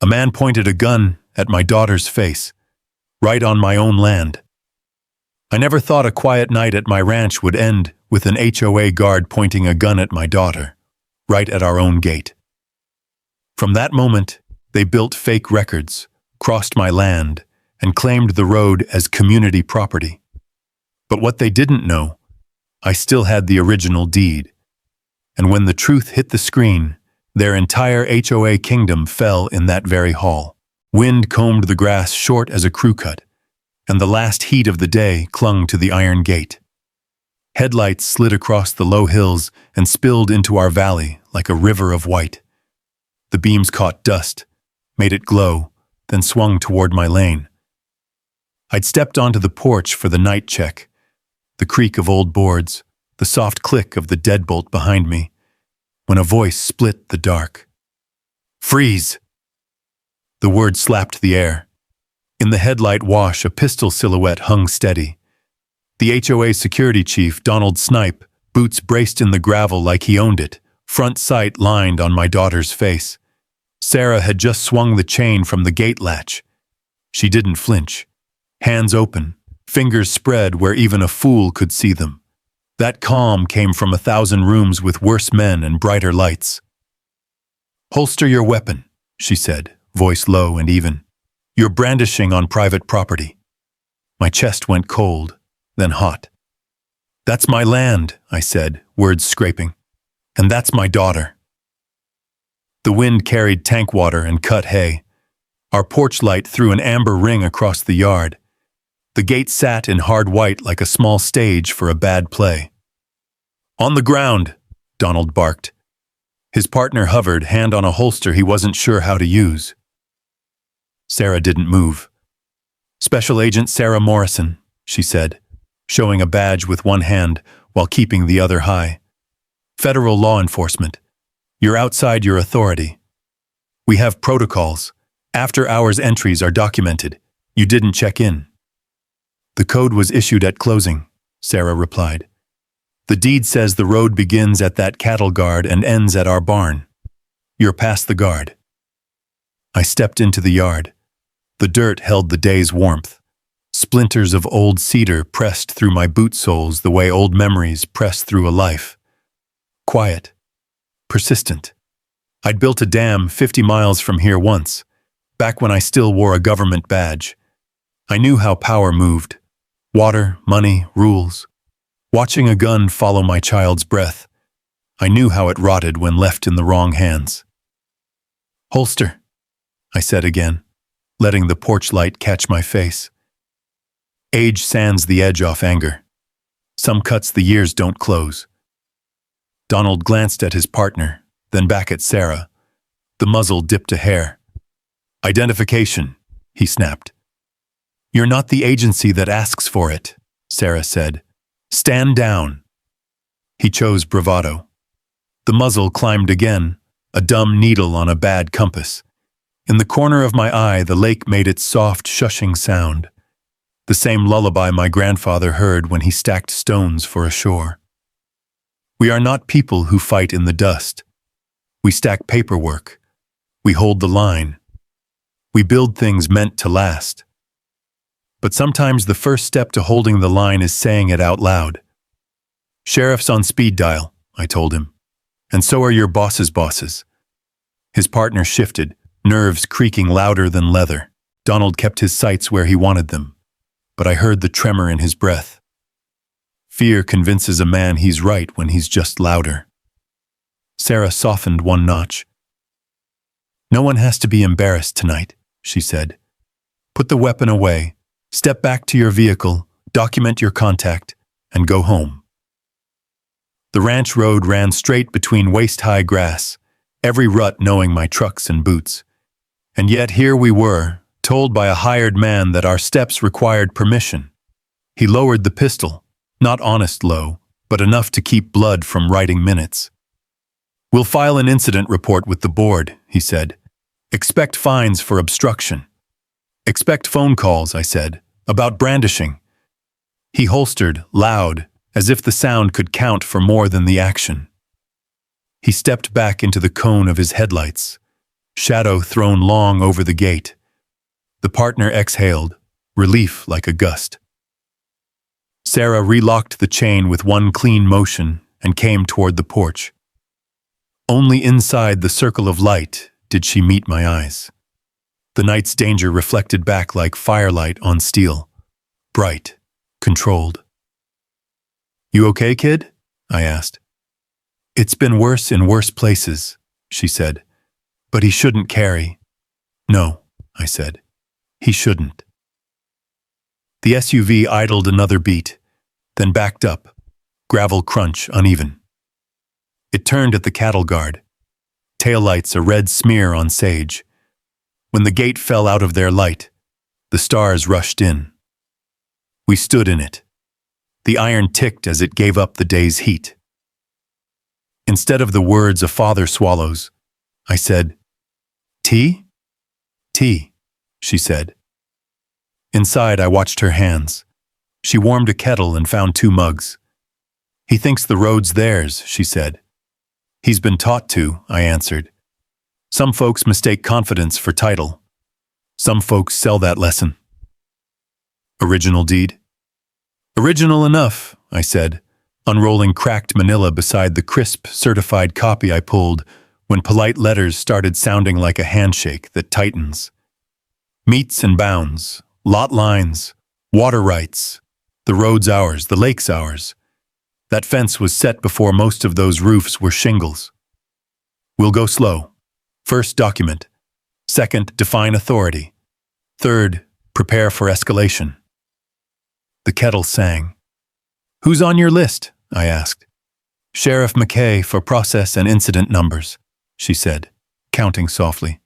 A man pointed a gun at my daughter's face, right on my own land. I never thought a quiet night at my ranch would end with an HOA guard pointing a gun at my daughter, right at our own gate. From that moment, they built fake records, crossed my land, and claimed the road as community property. But what they didn't know, I still had the original deed. And when the truth hit the screen, their entire HOA kingdom fell in that very hall. Wind combed the grass short as a crew cut, and the last heat of the day clung to the iron gate. Headlights slid across the low hills and spilled into our valley like a river of white. The beams caught dust, made it glow, then swung toward my lane. I'd stepped onto the porch for the night check, the creak of old boards, the soft click of the deadbolt behind me, when a voice split the dark. "Freeze!" The word slapped the air. In the headlight wash, a pistol silhouette hung steady. The HOA security chief, Donald Snipe, boots braced in the gravel like he owned it, front sight lined on my daughter's face. Sarah had just swung the chain from the gate latch. She didn't flinch. Hands open, fingers spread where even a fool could see them. That calm came from 1,000 rooms with worse men and brighter lights. "Holster your weapon," she said, voice low and even. "You're brandishing on private property." My chest went cold, then hot. "That's my land," I said, words scraping. "And that's my daughter." The wind carried tank water and cut hay. Our porch light threw an amber ring across the yard. The gate sat in hard white like a small stage for a bad play. "On the ground," Donald barked. His partner hovered, hand on a holster he wasn't sure how to use. Sarah didn't move. "Special Agent Sarah Morrison," she said, showing a badge with one hand while keeping the other high. "Federal law enforcement. You're outside your authority. We have protocols. After-hours entries are documented. You didn't check in." "The code was issued at closing," Sarah replied. "The deed says the road begins at that cattle guard and ends at our barn. You're past the guard." I stepped into the yard. The dirt held the day's warmth. Splinters of old cedar pressed through my boot soles the way old memories press through a life. Quiet. Persistent. I'd built a dam 50 miles from here once, back when I still wore a government badge. I knew how power moved. Water, money, rules. Watching a gun follow my child's breath, I knew how it rotted when left in the wrong hands. "Holster," I said again, letting the porch light catch my face. Age sands the edge off anger. Some cuts the years don't close. Donald glanced at his partner, then back at Sarah. The muzzle dipped a hair. "Identification," he snapped. "You're not the agency that asks for it," Sarah said. "Stand down." He chose bravado. The muzzle climbed again, a dumb needle on a bad compass. In the corner of my eye, the lake made its soft, shushing sound. The same lullaby my grandfather heard when he stacked stones for a shore. We are not people who fight in the dust. We stack paperwork. We hold the line. We build things meant to last. But sometimes the first step to holding the line is saying it out loud. "Sheriff's on speed dial," I told him. "And so are your boss's bosses." His partner shifted, nerves creaking louder than leather. Donald kept his sights where he wanted them, but I heard the tremor in his breath. Fear convinces a man he's right when he's just louder. Sarah softened one notch. "No one has to be embarrassed tonight," she said. "Put the weapon away, step back to your vehicle, document your contact, and go home." The ranch road ran straight between waist-high grass, every rut knowing my trucks and boots. And yet here we were, told by a hired man that our steps required permission. He lowered the pistol, not honest low, but enough to keep blood from writing minutes. "We'll file an incident report with the board," he said. "Expect fines for obstruction." "Expect phone calls," I said, "about brandishing." He holstered, loud, as if the sound could count for more than the action. He stepped back into the cone of his headlights. shadow thrown long over the gate. The partner exhaled, relief like a gust. Sarah relocked the chain with one clean motion and came toward the porch. Only inside the circle of light did she meet my eyes. The night's danger reflected back like firelight on steel, bright, controlled. "You okay, kid?" I asked. "It's been worse in worse places," she said. "But he shouldn't carry." "No," I said. "He shouldn't." The SUV idled another beat, then backed up, gravel crunch uneven. It turned at the cattle guard, taillights a red smear on sage. When the gate fell out of their light, the stars rushed in. We stood in it. The iron ticked as it gave up the day's heat. Instead of the words a father swallows, I said, "Tea?" "Tea," she said. Inside, I watched her hands. She warmed a kettle and found 2 mugs. "He thinks the road's theirs," she said. "He's been taught to," I answered. "Some folks mistake confidence for title. Some folks sell that lesson." "Original deed?" "Original enough," I said, unrolling cracked manila beside the crisp, certified copy I pulled when polite letters started sounding like a handshake that tightens. Meets and bounds, lot lines, water rights, the road's ours, the lake's ours. That fence was set before most of those roofs were shingles. We'll go slow. First, document. Second, define authority. Third, prepare for escalation. The kettle sang. "Who's on your list?" I asked. "Sheriff McKay for process and incident numbers," she said, counting softly.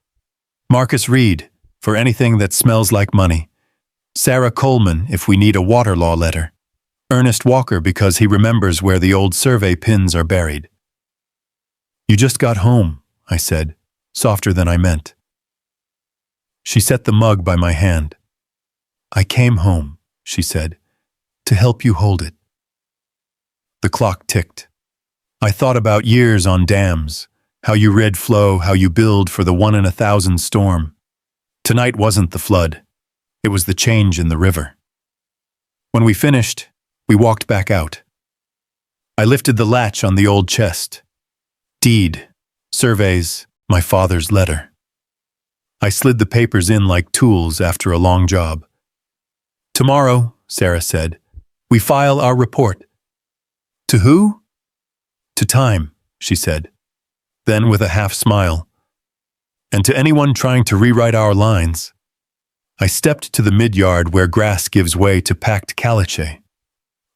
"Marcus Reed for anything that smells like money. Sarah Coleman if we need a water law letter. Ernest Walker because he remembers where the old survey pins are buried." "You just got home," I said, softer than I meant. She set the mug by my hand. "I came home," she said, "to help you hold it." The clock ticked. I thought about years on dams, how you rid flow, how you build for the 1 in 1,000 storm. Tonight wasn't the flood. It was the change in the river. When we finished, we walked back out. I lifted the latch on the old chest. Deed, surveys, my father's letter. I slid the papers in like tools after a long job. "Tomorrow," Sarah said, "we file our report." "To who?" "To Time," she said. Then with a half smile, "And to anyone trying to rewrite our lines." I stepped to the mid-yard where grass gives way to packed caliche.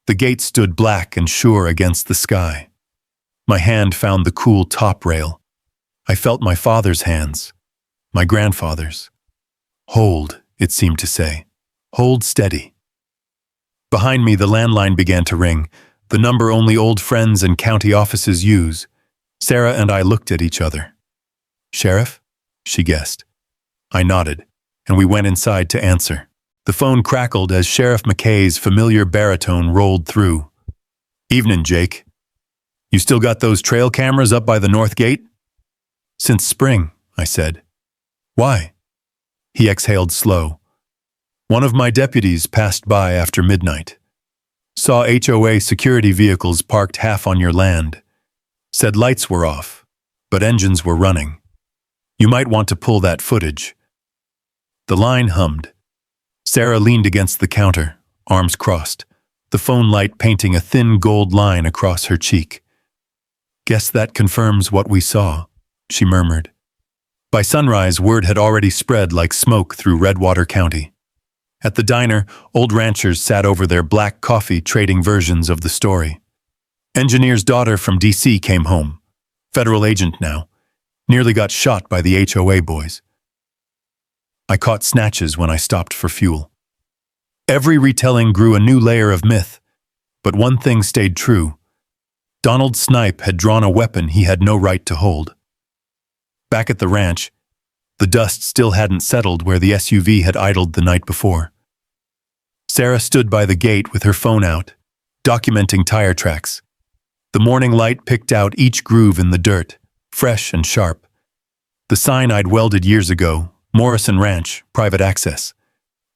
The gate stood black and sure against the sky. My hand found the cool top rail. I felt my father's hands, my grandfather's. "Hold," it seemed to say. "Hold steady." Behind me, the landline began to ring, the number only old friends and county offices use. Sarah and I looked at each other. "Sheriff?" she guessed. I nodded, and we went inside to answer. The phone crackled as Sheriff McKay's familiar baritone rolled through. "Evening, Jake. You still got those trail cameras up by the north gate?" "Since spring," I said. "Why?" He exhaled slow. "One of my deputies passed by after midnight. Saw HOA security vehicles parked half on your land. Said lights were off, but engines were running. You might want to pull that footage." The line hummed. Sarah leaned against the counter, arms crossed, the phone light painting a thin gold line across her cheek. "Guess that confirms what we saw," she murmured. By sunrise, word had already spread like smoke through Redwater County. At the diner, old ranchers sat over their black coffee trading versions of the story. Engineer's daughter from D.C. came home, federal agent now, nearly got shot by the HOA boys. I caught snatches when I stopped for fuel. Every retelling grew a new layer of myth, but one thing stayed true. Donald Snipe had drawn a weapon he had no right to hold. Back at the ranch, the dust still hadn't settled where the SUV had idled the night before. Sarah stood by the gate with her phone out, documenting tire tracks. The morning light picked out each groove in the dirt, fresh and sharp. The sign I'd welded years ago, Morrison Ranch, private access,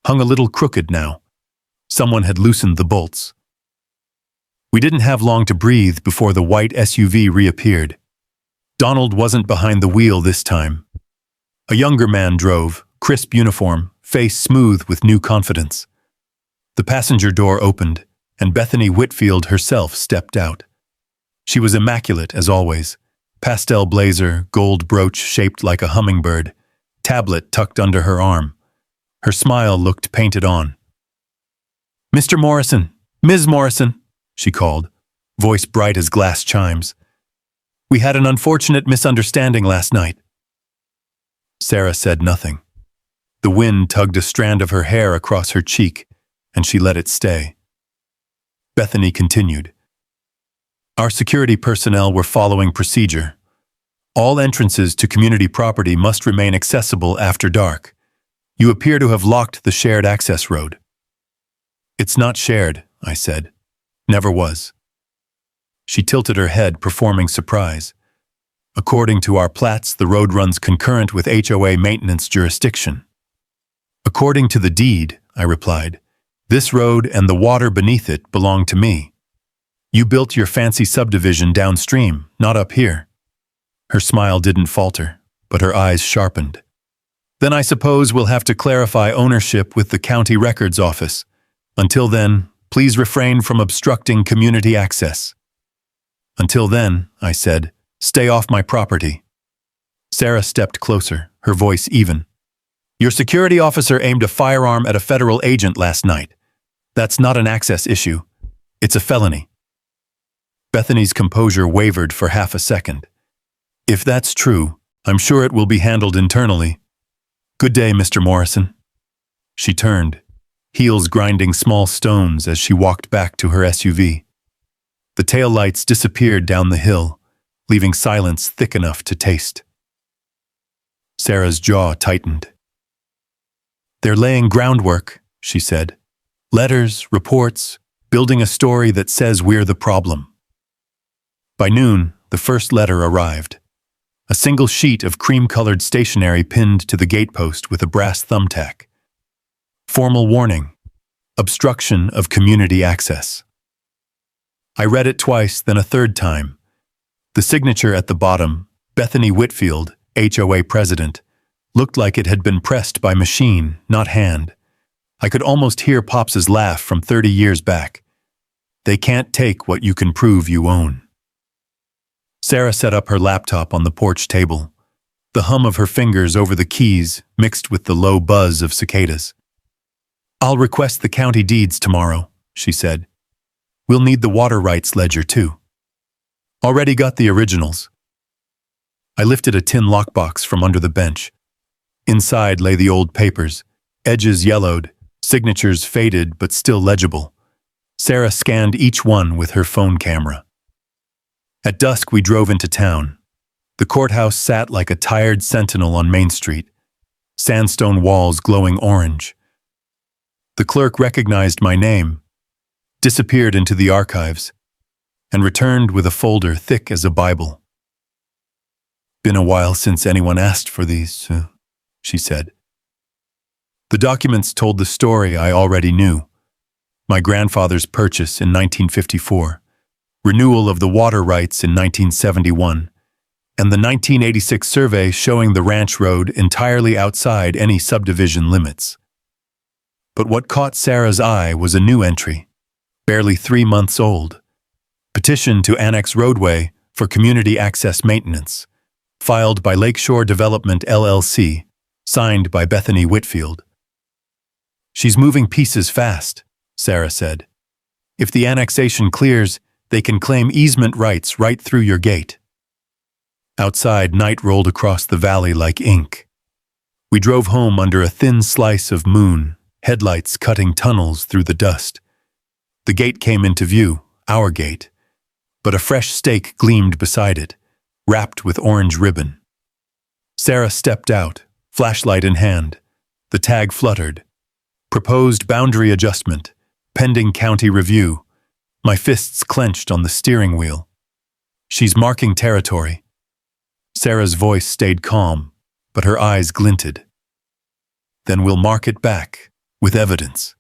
hung a little crooked now. Someone had loosened the bolts. We didn't have long to breathe before the white SUV reappeared. Donald wasn't behind the wheel this time. A younger man drove, crisp uniform, face smooth with new confidence. The passenger door opened, and Bethany Whitfield herself stepped out. She was immaculate as always. Pastel blazer, gold brooch shaped like a hummingbird, tablet tucked under her arm. Her smile looked painted on. "Mr. Morrison, Ms. Morrison," she called, voice bright as glass chimes. "We had an unfortunate misunderstanding last night." Sarah said nothing. The wind tugged a strand of her hair across her cheek, and she let it stay. Bethany continued. "Our security personnel were following procedure. All entrances to community property must remain accessible after dark. You appear to have locked the shared access road." "It's not shared," I said. "Never was." She tilted her head, performing surprise. "According to our plats, the road runs concurrent with HOA maintenance jurisdiction." "According to the deed," I replied, "this road and the water beneath it belong to me. You built your fancy subdivision downstream, not up here." Her smile didn't falter, but her eyes sharpened. "Then I suppose we'll have to clarify ownership with the county records office. Until then, please refrain from obstructing community access." "Until then," I said, "stay off my property." Sarah stepped closer, her voice even. "Your security officer aimed a firearm at a federal agent last night. That's not an access issue. It's a felony." Bethany's composure wavered for half a second. "If that's true, I'm sure it will be handled internally. Good day, Mr. Morrison." She turned, heels grinding small stones as she walked back to her SUV. The taillights disappeared down the hill, leaving silence thick enough to taste. Sarah's jaw tightened. "They're laying groundwork," she said. "Letters, reports, building a story that says we're the problem." By noon, the first letter arrived. A single sheet of cream-colored stationery pinned to the gatepost with a brass thumbtack. Formal warning: obstruction of community access. I read it twice, then a third time. The signature at the bottom, Bethany Whitfield, HOA president, looked like it had been pressed by machine, not hand. I could almost hear Pops's laugh from 30 years back. "They can't take what you can prove you own." Sarah set up her laptop on the porch table. The hum of her fingers over the keys mixed with the low buzz of cicadas. "I'll request the county deeds tomorrow," she said. "We'll need the water rights ledger too." "Already got the originals." I lifted a tin lockbox from under the bench. Inside lay the old papers, edges yellowed, signatures faded but still legible. Sarah scanned each one with her phone camera. At dusk we drove into town. The courthouse sat like a tired sentinel on Main Street, sandstone walls glowing orange. The clerk recognized my name, disappeared into the archives, and returned with a folder thick as a Bible. "Been a while since anyone asked for these," she said. The documents told the story I already knew. My grandfather's purchase in 1954, renewal of the water rights in 1971, and the 1986 survey showing the ranch road entirely outside any subdivision limits. But what caught Sarah's eye was a new entry, barely 3 months old. Petition to annex roadway for community access maintenance, filed by Lakeshore Development LLC, signed by Bethany Whitfield. "She's moving pieces fast," Sarah said. "If the annexation clears, they can claim easement rights right through your gate." Outside, night rolled across the valley like ink. We drove home under a thin slice of moon, headlights cutting tunnels through the dust. The gate came into view, our gate, but a fresh stake gleamed beside it, wrapped with orange ribbon. Sarah stepped out, flashlight in hand. The tag fluttered. Proposed boundary adjustment, pending county review. My fists clenched on the steering wheel. "She's marking territory." Sarah's voice stayed calm, but her eyes glinted. Then we'll mark it back, with evidence.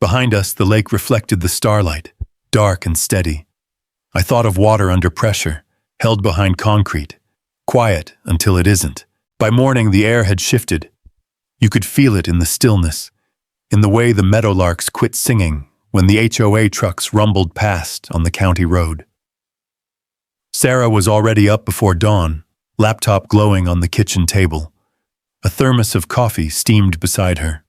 Behind us, the lake reflected the starlight, dark and steady. I thought of water under pressure, held behind concrete, quiet until it isn't. By morning, the air had shifted. You could feel it in the stillness, in the way the meadowlarks quit singing when the HOA trucks rumbled past on the county road. Sarah was already up before dawn, laptop glowing on the kitchen table. A thermos of coffee steamed beside her.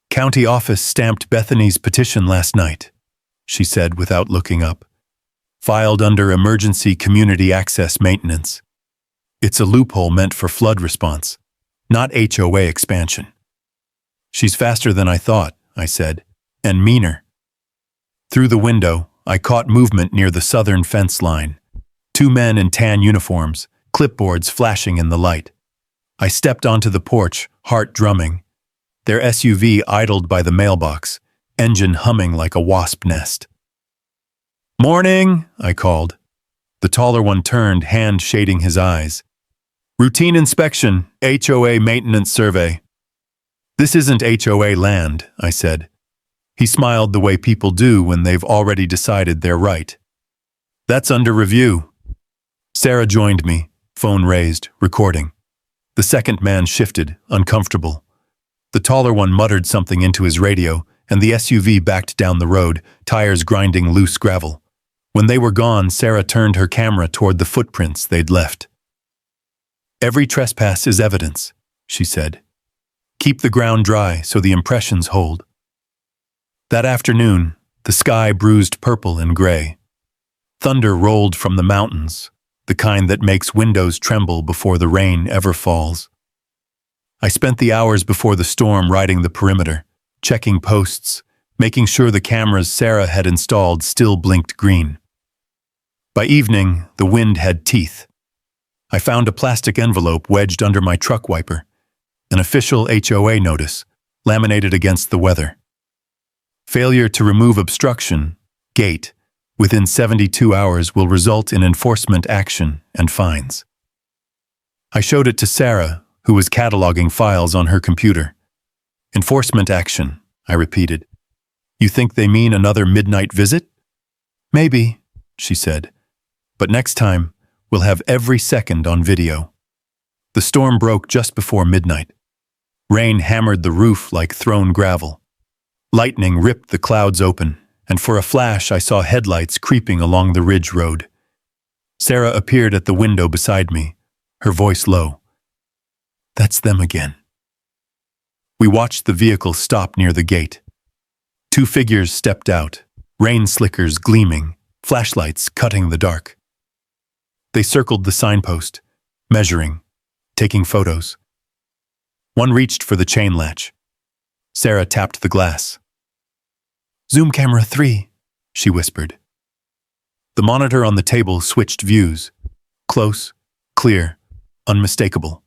"County office stamped Bethany's petition last night," she said without looking up. "Filed under emergency community access maintenance. It's a loophole meant for flood response, not HOA expansion." "She's faster than I thought," I said, "and meaner." Through the window, I caught movement near the southern fence line. 2 men in tan uniforms, clipboards flashing in the light. I stepped onto the porch, heart drumming. Their SUV idled by the mailbox, engine humming like a wasp nest. "Morning," I called. The taller one turned, hand shading his eyes. "Routine inspection, HOA maintenance survey." "This isn't HOA land," I said. He smiled the way people do when they've already decided they're right. "That's under review." Sarah joined me, phone raised, recording. The second man shifted, uncomfortable. The taller one muttered something into his radio, and the SUV backed down the road, tires grinding loose gravel. When they were gone, Sarah turned her camera toward the footprints they'd left. "Every trespass is evidence," she said. "Keep the ground dry so the impressions hold." That afternoon, the sky bruised purple and gray. Thunder rolled from the mountains, the kind that makes windows tremble before the rain ever falls. I spent the hours before the storm riding the perimeter, checking posts, making sure the cameras Sarah had installed still blinked green. By evening, the wind had teeth. I found a plastic envelope wedged under my truck wiper, an official HOA notice, laminated against the weather. Failure to remove obstruction, gate, within 72 hours will result in enforcement action and fines. I showed it to Sarah, who was cataloging files on her computer. "Enforcement action," I repeated. "You think they mean another midnight visit?" "Maybe," she said. "But next time, we'll have every second on video." The storm broke just before midnight. Rain hammered the roof like thrown gravel. Lightning ripped the clouds open, and for a flash I saw headlights creeping along the ridge road. Sarah appeared at the window beside me, her voice low. "That's them again." We watched the vehicle stop near the gate. 2 figures stepped out, rain slickers gleaming, flashlights cutting the dark. They circled the signpost, measuring, taking photos. One reached for the chain latch. Sarah tapped the glass. "Zoom camera 3, she whispered. The monitor on the table switched views. Close, clear, unmistakable.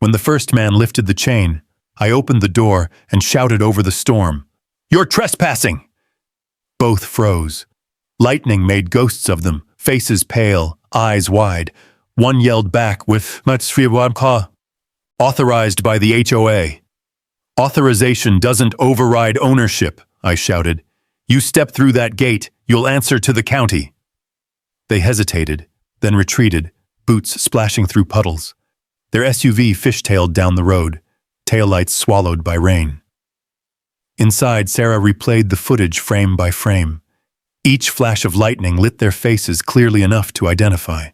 When the first man lifted the chain, I opened the door and shouted over the storm, "You're trespassing!" Both froze. Lightning made ghosts of them, faces pale, eyes wide. One yelled back with, "Authorized by the HOA." "Authorization doesn't override ownership," I shouted. "You step through that gate, you'll answer to the county." They hesitated, then retreated, boots splashing through puddles. Their SUV fishtailed down the road, taillights swallowed by rain. Inside, Sarah replayed the footage frame by frame. Each flash of lightning lit their faces clearly enough to identify.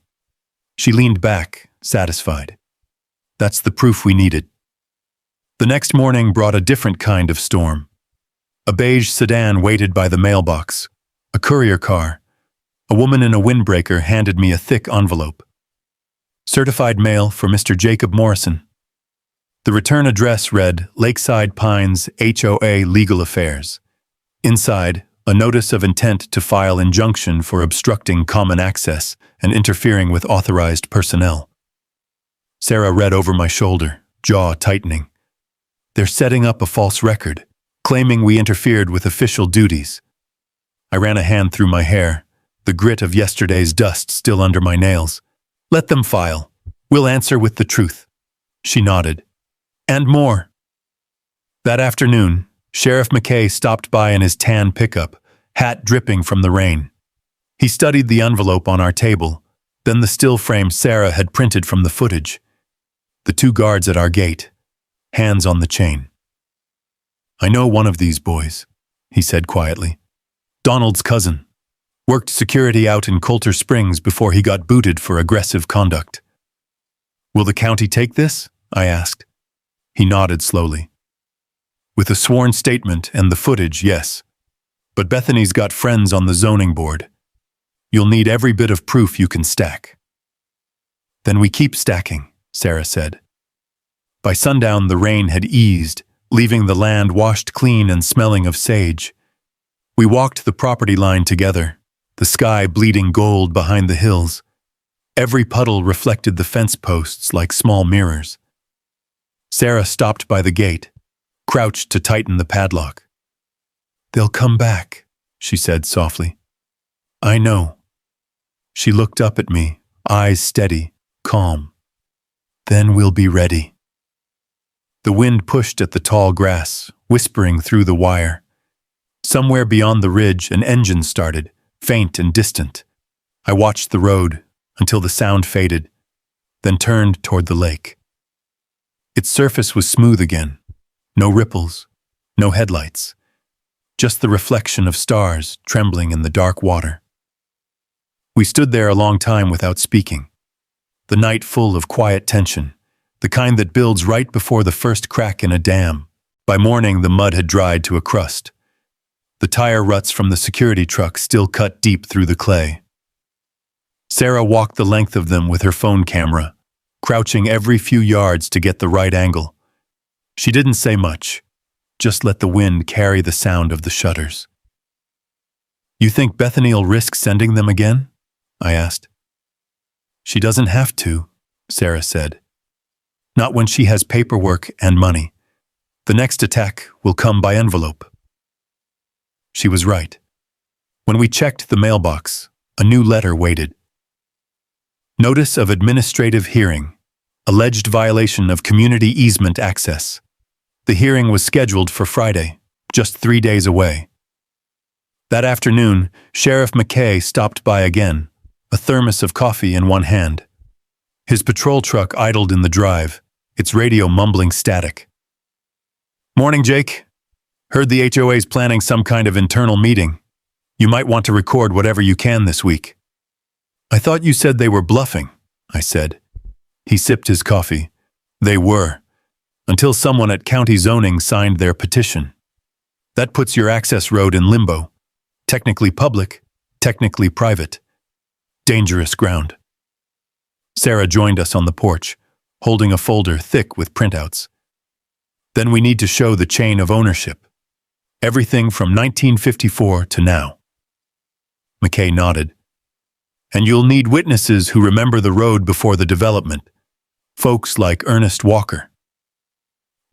She leaned back, satisfied. That's the proof we needed. The next morning brought a different kind of storm. A beige sedan waited by the mailbox, a courier car. A woman in a windbreaker handed me a thick envelope. Certified mail for Mr. Jacob Morrison. The return address read Lakeside Pines HOA Legal Affairs. Inside, a notice of intent to file injunction for obstructing common access and interfering with authorized personnel. Sarah read over my shoulder, jaw tightening. They're setting up a false record, claiming we interfered with official duties. I ran a hand through my hair, the grit of yesterday's dust still under my nails. Let them file. We'll answer with the truth. She nodded. And more. That afternoon, Sheriff McKay stopped by in his tan pickup, hat dripping from the rain. He studied the envelope on our table, then the still frame Sarah had printed from the footage. The two guards at our gate, hands on the chain. I know one of these boys, he said quietly. Donald's cousin. Worked security out in Coulter Springs before he got booted for aggressive conduct. Will the county take this? I asked. He nodded slowly. With a sworn statement and the footage, yes. But Bethany's got friends on the zoning board. You'll need every bit of proof you can stack. Then we keep stacking, Sarah said. By sundown, the rain had eased, leaving the land washed clean and smelling of sage. We walked the property line together, the sky bleeding gold behind the hills. Every puddle reflected the fence posts like small mirrors. Sarah stopped by the gate, crouched to tighten the padlock. They'll come back, she said softly. I know. She looked up at me, eyes steady, calm. Then we'll be ready. The wind pushed at the tall grass, whispering through the wire. Somewhere beyond the ridge, an engine started, faint and distant. I watched the road until the sound faded, then turned toward the lake. Its surface was smooth again. No ripples, no headlights. Just the reflection of stars trembling in the dark water. We stood there a long time without speaking. The night full of quiet tension, the kind that builds right before the first crack in a dam. By morning, the mud had dried to a crust. The tire ruts from the security truck still cut deep through the clay. Sarah walked the length of them with her phone camera, crouching every few yards to get the right angle. She didn't say much, just let the wind carry the sound of the shutters. You think Bethany'll risk sending them again? I asked. She doesn't have to, Sarah said. Not when she has paperwork and money. The next attack will come by envelope. She was right. When we checked the mailbox, a new letter waited. Notice of administrative hearing. Alleged violation of community easement access. The hearing was scheduled for Friday, just 3 days away. That afternoon, Sheriff McKay stopped by again, a thermos of coffee in one hand. His patrol truck idled in the drive, its radio mumbling static. Morning, Jake. Heard the HOA's planning some kind of internal meeting. You might want to record whatever you can this week. I thought you said they were bluffing, I said. He sipped his coffee. They were, until someone at county zoning signed their petition. That puts your access road in limbo. Technically public, technically private. Dangerous ground. Sarah joined us on the porch, holding a folder thick with printouts. Then we need to show the chain of ownership. Everything from 1954 to now. McKay nodded. And you'll need witnesses who remember the road before the development. Folks like Ernest Walker.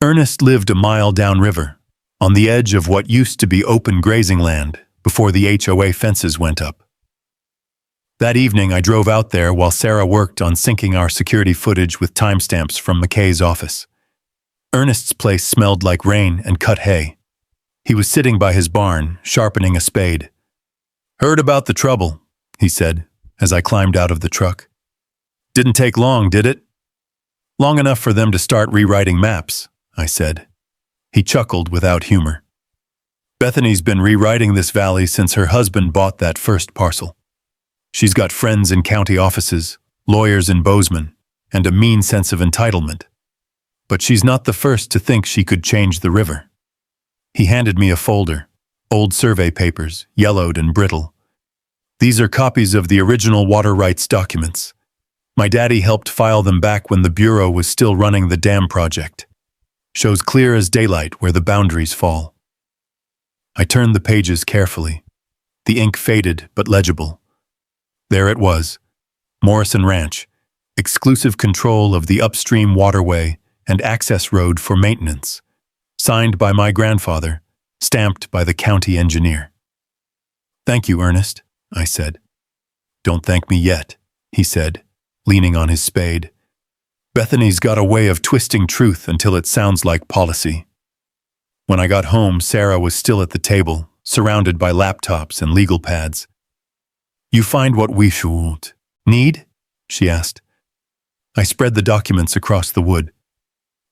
Ernest lived a mile downriver, on the edge of what used to be open grazing land before the HOA fences went up. That evening, I drove out there while Sarah worked on syncing our security footage with timestamps from McKay's office. Ernest's place smelled like rain and cut hay. He was sitting by his barn, sharpening a spade. Heard about the trouble, he said, as I climbed out of the truck. Didn't take long, did it? Long enough for them to start rewriting maps, I said. He chuckled without humor. Bethany's been rewriting this valley since her husband bought that first parcel. She's got friends in county offices, lawyers in Bozeman, and a mean sense of entitlement. But she's not the first to think she could change the river. He handed me a folder, old survey papers, yellowed and brittle. These are copies of the original water rights documents. My daddy helped file them back when the Bureau was still running the dam project. Shows clear as daylight where the boundaries fall. I turned the pages carefully. The ink faded but legible. There it was, Morrison Ranch, exclusive control of the upstream waterway and access road for maintenance, signed by my grandfather, stamped by the county engineer. Thank you, Ernest, I said. Don't thank me yet, he said, leaning on his spade. Bethany's got a way of twisting truth until it sounds like policy. When I got home, Sarah was still at the table, surrounded by laptops and legal pads. "You find what we should need?" she asked. I spread the documents across the wood.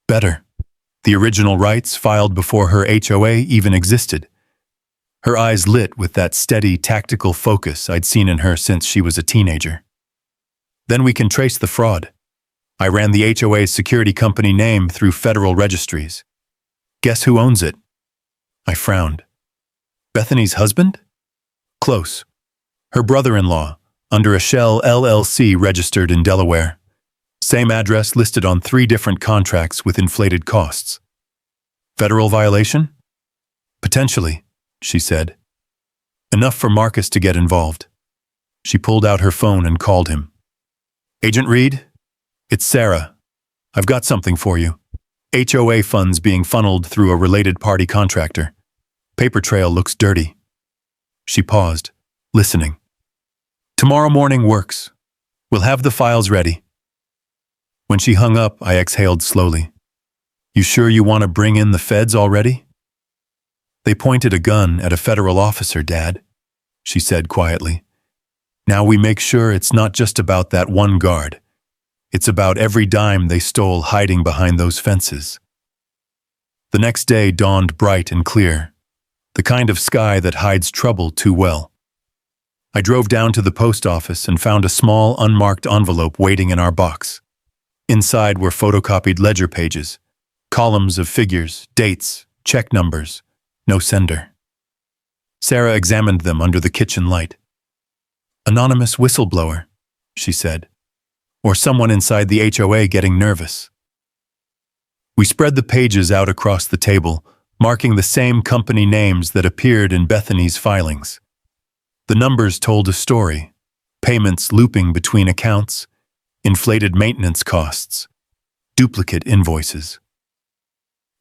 Better. The original rights filed before her HOA even existed. Her eyes lit with that steady, tactical focus I'd seen in her since she was a teenager. Then we can trace the fraud. I ran the HOA's security company name through federal registries. Guess who owns it? I frowned. Bethany's husband? Close. Her brother-in-law, under a Shell LLC registered in Delaware. Same address listed on 3 different contracts with inflated costs. Federal violation? Potentially, she said. Enough for Marcus to get involved. She pulled out her phone and called him. Agent Reed? It's Sarah. I've got something for you. HOA funds being funneled through a related party contractor. Paper trail looks dirty. She paused, listening. Tomorrow morning works. We'll have the files ready. When she hung up, I exhaled slowly. You sure you want to bring in the feds already? They pointed a gun at a federal officer, Dad, she said quietly. Now we make sure it's not just about that one guard. It's about every dime they stole hiding behind those fences. The next day dawned bright and clear, the kind of sky that hides trouble too well. I drove down to the post office and found a small, unmarked envelope waiting in our box. Inside were photocopied ledger pages, columns of figures, dates, check numbers, no sender. Sarah examined them under the kitchen light. Anonymous whistleblower, she said, or someone inside the HOA getting nervous. We spread the pages out across the table, marking the same company names that appeared in Bethany's filings. The numbers told a story, payments looping between accounts, inflated maintenance costs, duplicate invoices.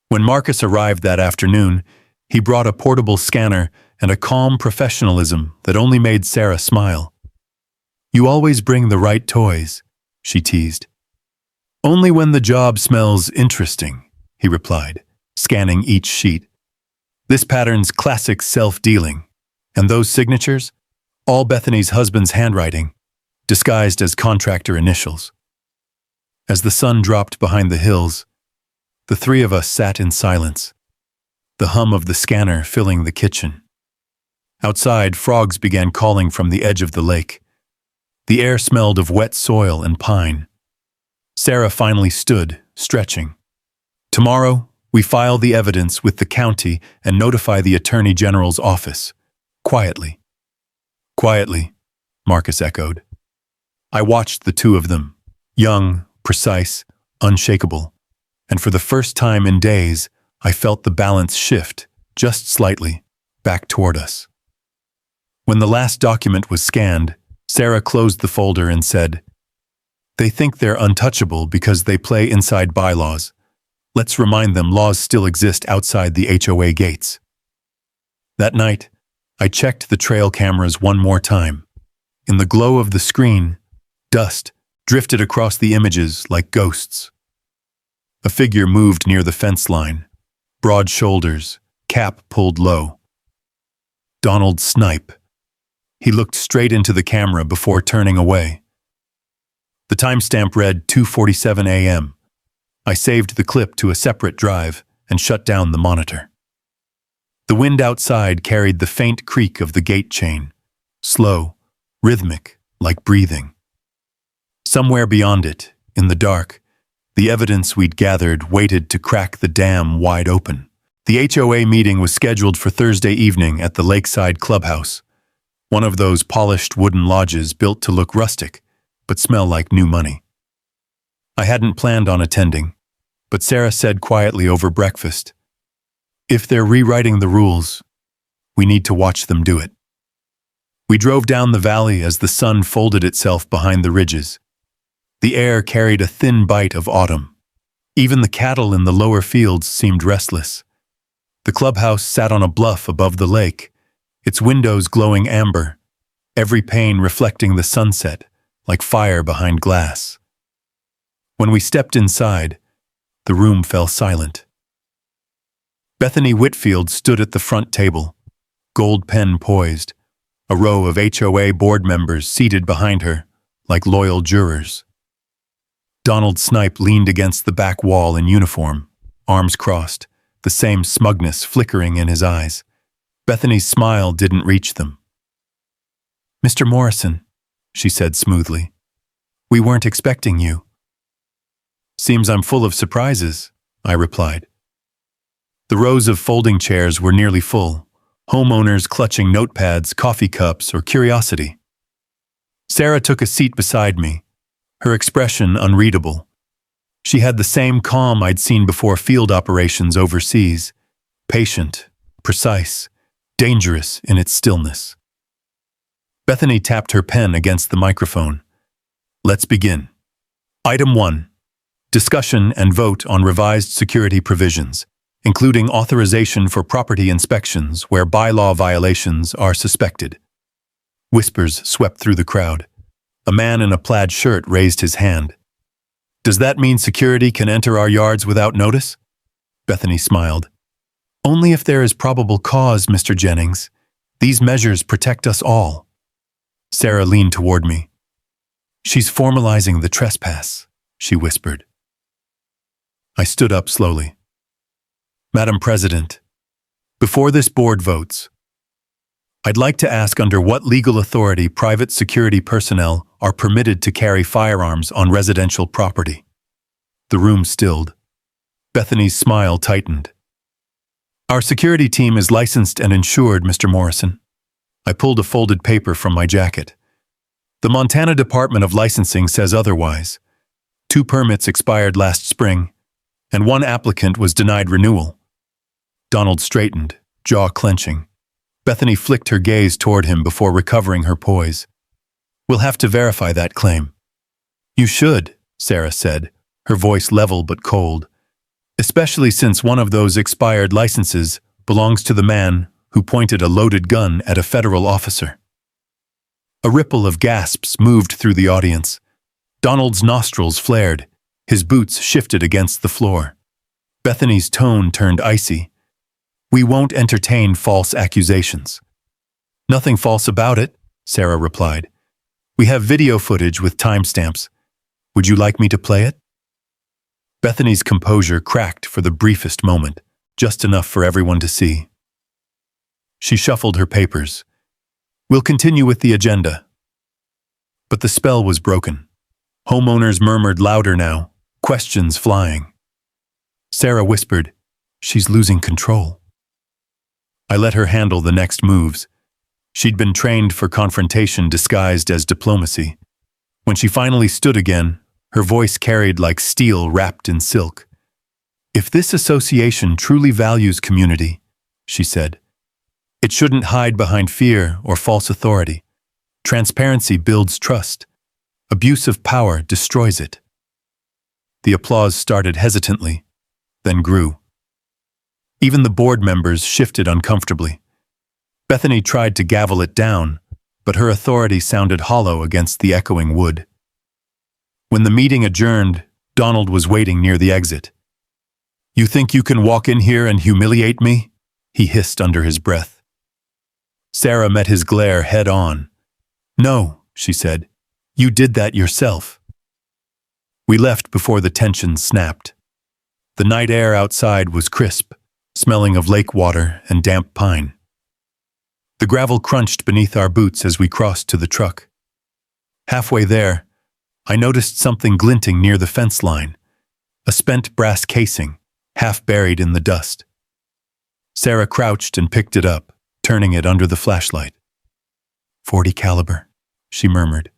When Marcus arrived that afternoon, he brought a portable scanner and a calm professionalism that only made Sarah smile. You always bring the right toys, she teased. Only when the job smells interesting, he replied, scanning each sheet. This pattern's classic self-dealing, and those signatures, all Bethany's husband's handwriting, disguised as contractor initials. As the sun dropped behind the hills, the 3 of us sat in silence, the hum of the scanner filling the kitchen. Outside, frogs began calling from the edge of the lake. The air smelled of wet soil and pine. Sarah finally stood, stretching. Tomorrow, we file the evidence with the county and notify the Attorney General's office. Quietly. Quietly, Marcus echoed. I watched the 2 of them, young, precise, unshakable, and for the first time in days, I felt the balance shift, just slightly, back toward us. When the last document was scanned, Sarah closed the folder and said, They think they're untouchable because they play inside bylaws. Let's remind them laws still exist outside the HOA gates. That night, I checked the trail cameras one more time. In the glow of the screen, dust drifted across the images like ghosts. A figure moved near the fence line, broad shoulders, cap pulled low. Donald Snipe. He looked straight into the camera before turning away. The timestamp read 2:47 a.m. I saved the clip to a separate drive and shut down the monitor. The wind outside carried the faint creak of the gate chain, slow, rhythmic, like breathing. Somewhere beyond it, in the dark, the evidence we'd gathered waited to crack the dam wide open. The HOA meeting was scheduled for Thursday evening at the Lakeside Clubhouse, one of those polished wooden lodges built to look rustic, but smell like new money. I hadn't planned on attending, but Sarah said quietly over breakfast, If they're rewriting the rules, we need to watch them do it. We drove down the valley as the sun folded itself behind the ridges. The air carried a thin bite of autumn. Even the cattle in the lower fields seemed restless. The clubhouse sat on a bluff above the lake, its windows glowing amber, every pane reflecting the sunset, like fire behind glass. When we stepped inside, the room fell silent. Bethany Whitfield stood at the front table, gold pen poised, a row of HOA board members seated behind her, like loyal jurors. Donald Snipe leaned against the back wall in uniform, arms crossed, the same smugness flickering in his eyes. Bethany's smile didn't reach them. "Mr. Morrison," she said smoothly, "we weren't expecting you." "Seems I'm full of surprises," I replied. The rows of folding chairs were nearly full, homeowners clutching notepads, coffee cups, or curiosity. Sarah took a seat beside me, her expression unreadable. She had the same calm I'd seen before field operations overseas, patient, precise, dangerous in its stillness. Bethany tapped her pen against the microphone. "Let's begin. Item 1. Discussion and vote on revised security provisions, including authorization for property inspections where bylaw violations are suspected." Whispers swept through the crowd. A man in a plaid shirt raised his hand. "Does that mean security can enter our yards without notice?" Bethany smiled. "Only if there is probable cause, Mr. Jennings. These measures protect us all." Sarah leaned toward me. "She's formalizing the trespass," she whispered. I stood up slowly. "Madam President, before this board votes, I'd like to ask under what legal authority private security personnel are permitted to carry firearms on residential property." The room stilled. Bethany's smile tightened. "Our security team is licensed and insured, Mr. Morrison." I pulled a folded paper from my jacket. "The Montana Department of Licensing says otherwise. 2 permits expired last spring, and 1 applicant was denied renewal." Donald straightened, jaw clenching. Bethany flicked her gaze toward him before recovering her poise. "We'll have to verify that claim." "You should," Sarah said, her voice level but cold, "especially since one of those expired licenses belongs to the man who pointed a loaded gun at a federal officer." A ripple of gasps moved through the audience. Donald's nostrils flared, his boots shifted against the floor. Bethany's tone turned icy. "We won't entertain false accusations." "Nothing false about it," Sarah replied. "We have video footage with timestamps. Would you like me to play it?" Bethany's composure cracked for the briefest moment, just enough for everyone to see. She shuffled her papers. "We'll continue with the agenda." But the spell was broken. Homeowners murmured louder now, questions flying. Sarah whispered, "She's losing control." I let her handle the next moves. She'd been trained for confrontation disguised as diplomacy. When she finally stood again, her voice carried like steel wrapped in silk. "If this association truly values community," she said, "it shouldn't hide behind fear or false authority. Transparency builds trust. Abuse of power destroys it." The applause started hesitantly, then grew. Even the board members shifted uncomfortably. Bethany tried to gavel it down, but her authority sounded hollow against the echoing wood. When the meeting adjourned, Donald was waiting near the exit. "You think you can walk in here and humiliate me?" he hissed under his breath. Sarah met his glare head on. "No," she said. "You did that yourself." We left before the tension snapped. The night air outside was crisp, smelling of lake water and damp pine. The gravel crunched beneath our boots as we crossed to the truck. Halfway there, I noticed something glinting near the fence line, a spent brass casing, half buried in the dust. Sarah crouched and picked it up, turning it under the flashlight. "40 caliber, she murmured.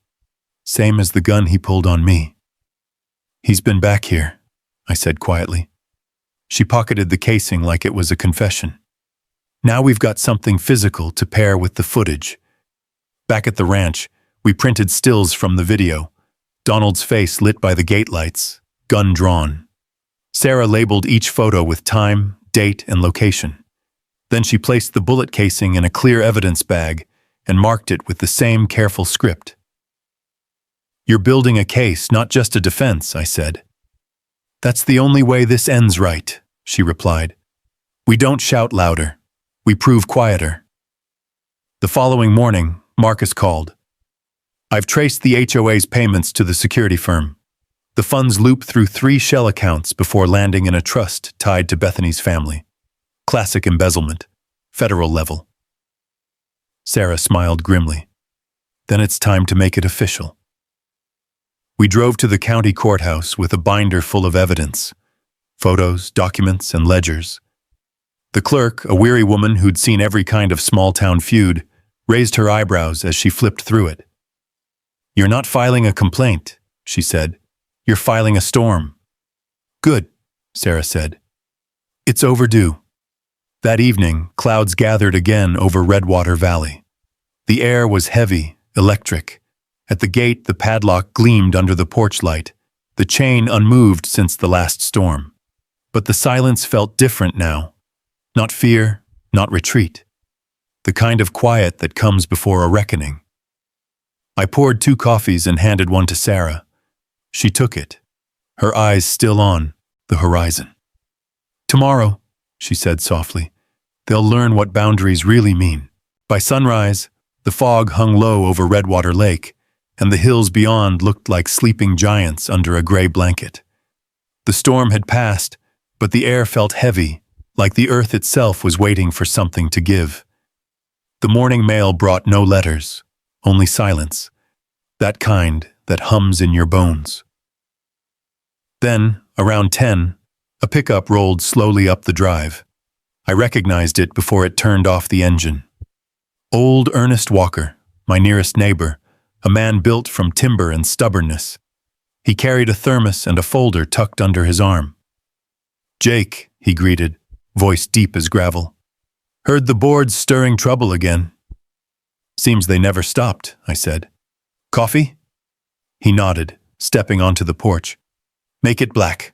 "Same as the gun he pulled on me." "He's been back here," I said quietly. She pocketed the casing like it was a confession. "Now we've got something physical to pair with the footage." Back at the ranch, we printed stills from the video. Donald's face lit by the gate lights, gun drawn. Sarah labeled each photo with time, date, and location. Then she placed the bullet casing in a clear evidence bag and marked it with the same careful script. "You're building a case, not just a defense," I said. That's the only way this ends right, she replied. We don't shout louder. We prove quieter. The following morning, Marcus called. I've traced the HOA's payments to the security firm. The funds loop through 3 shell accounts before landing in a trust tied to Bethany's family. Classic embezzlement. Federal level. Sarah smiled grimly. Then it's time to make it official. We drove to the county courthouse with a binder full of evidence. Photos, documents, and ledgers. The clerk, a weary woman who'd seen every kind of small-town feud, raised her eyebrows as she flipped through it. You're not filing a complaint, she said. You're filing a storm. Good, Sarah said. It's overdue. That evening, clouds gathered again over Redwater Valley. The air was heavy, electric. At the gate, the padlock gleamed under the porch light, the chain unmoved since the last storm. But the silence felt different now. Not fear, not retreat. The kind of quiet that comes before a reckoning. I poured 2 coffees and handed one to Sarah. She took it, her eyes still on the horizon. Tomorrow, she said softly, they'll learn what boundaries really mean. By sunrise, the fog hung low over Redwater Lake, and the hills beyond looked like sleeping giants under a gray blanket. The storm had passed, but the air felt heavy, like the earth itself was waiting for something to give. The morning mail brought no letters, only silence, that kind that hums in your bones. Then, around 10, a pickup rolled slowly up the drive. I recognized it before it turned off the engine. Old Ernest Walker, my nearest neighbor, a man built from timber and stubbornness. He carried a thermos and a folder tucked under his arm. Jake, he greeted, voice deep as gravel. Heard the board's stirring trouble again. Seems they never stopped, I said. Coffee? He nodded, stepping onto the porch. Make it black.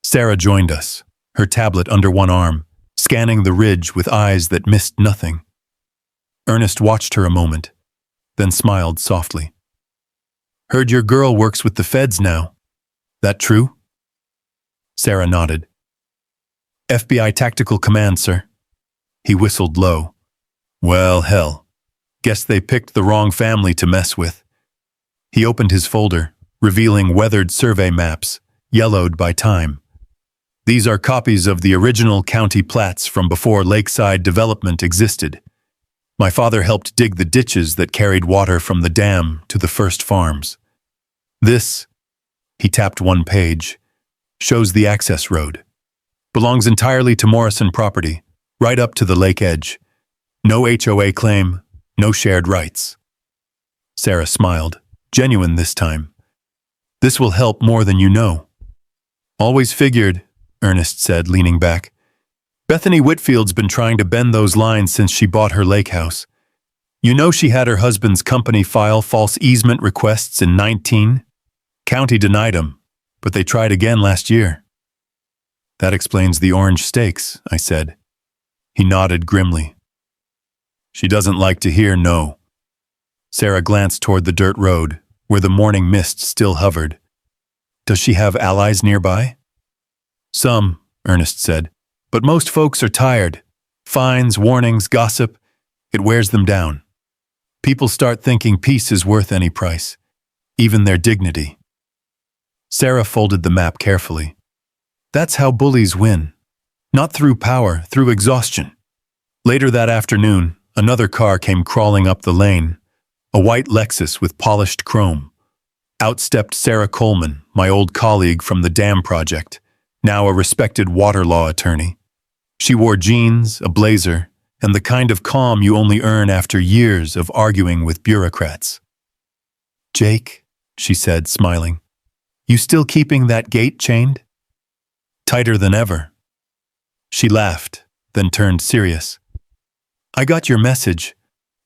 Sarah joined us, her tablet under one arm, scanning the ridge with eyes that missed nothing. Ernest watched her a moment, then smiled softly. Heard your girl works with the feds now. That true? Sarah nodded. FBI Tactical Command, sir. He whistled low. Well, hell. Guess they picked the wrong family to mess with. He opened his folder, revealing weathered survey maps, yellowed by time. These are copies of the original county plats from before lakeside development existed. My father helped dig the ditches that carried water from the dam to the first farms. This, he tapped one page, shows the access road. Belongs entirely to Morrison property, right up to the lake edge. No HOA claim, no shared rights. Sarah smiled, genuine this time. This will help more than you know. Always figured, Ernest said, leaning back. Bethany Whitfield's been trying to bend those lines since she bought her lake house. You know she had her husband's company file false easement requests in 19? County denied them, but they tried again last year. That explains the orange stakes, I said. He nodded grimly. She doesn't like to hear no. Sarah glanced toward the dirt road, where the morning mist still hovered. Does she have allies nearby? Some, Ernest said, but most folks are tired. Fines, warnings, gossip, it wears them down. People start thinking peace is worth any price, even their dignity. Sarah folded the map carefully. That's how bullies win. Not through power, through exhaustion. Later that afternoon, another car came crawling up the lane, a white Lexus with polished chrome. Out stepped Sarah Coleman, my old colleague from the dam project, now a respected water law attorney. She wore jeans, a blazer, and the kind of calm you only earn after years of arguing with bureaucrats. Jake, she said, smiling, you still keeping that gate chained? Tighter than ever. She laughed, then turned serious. I got your message.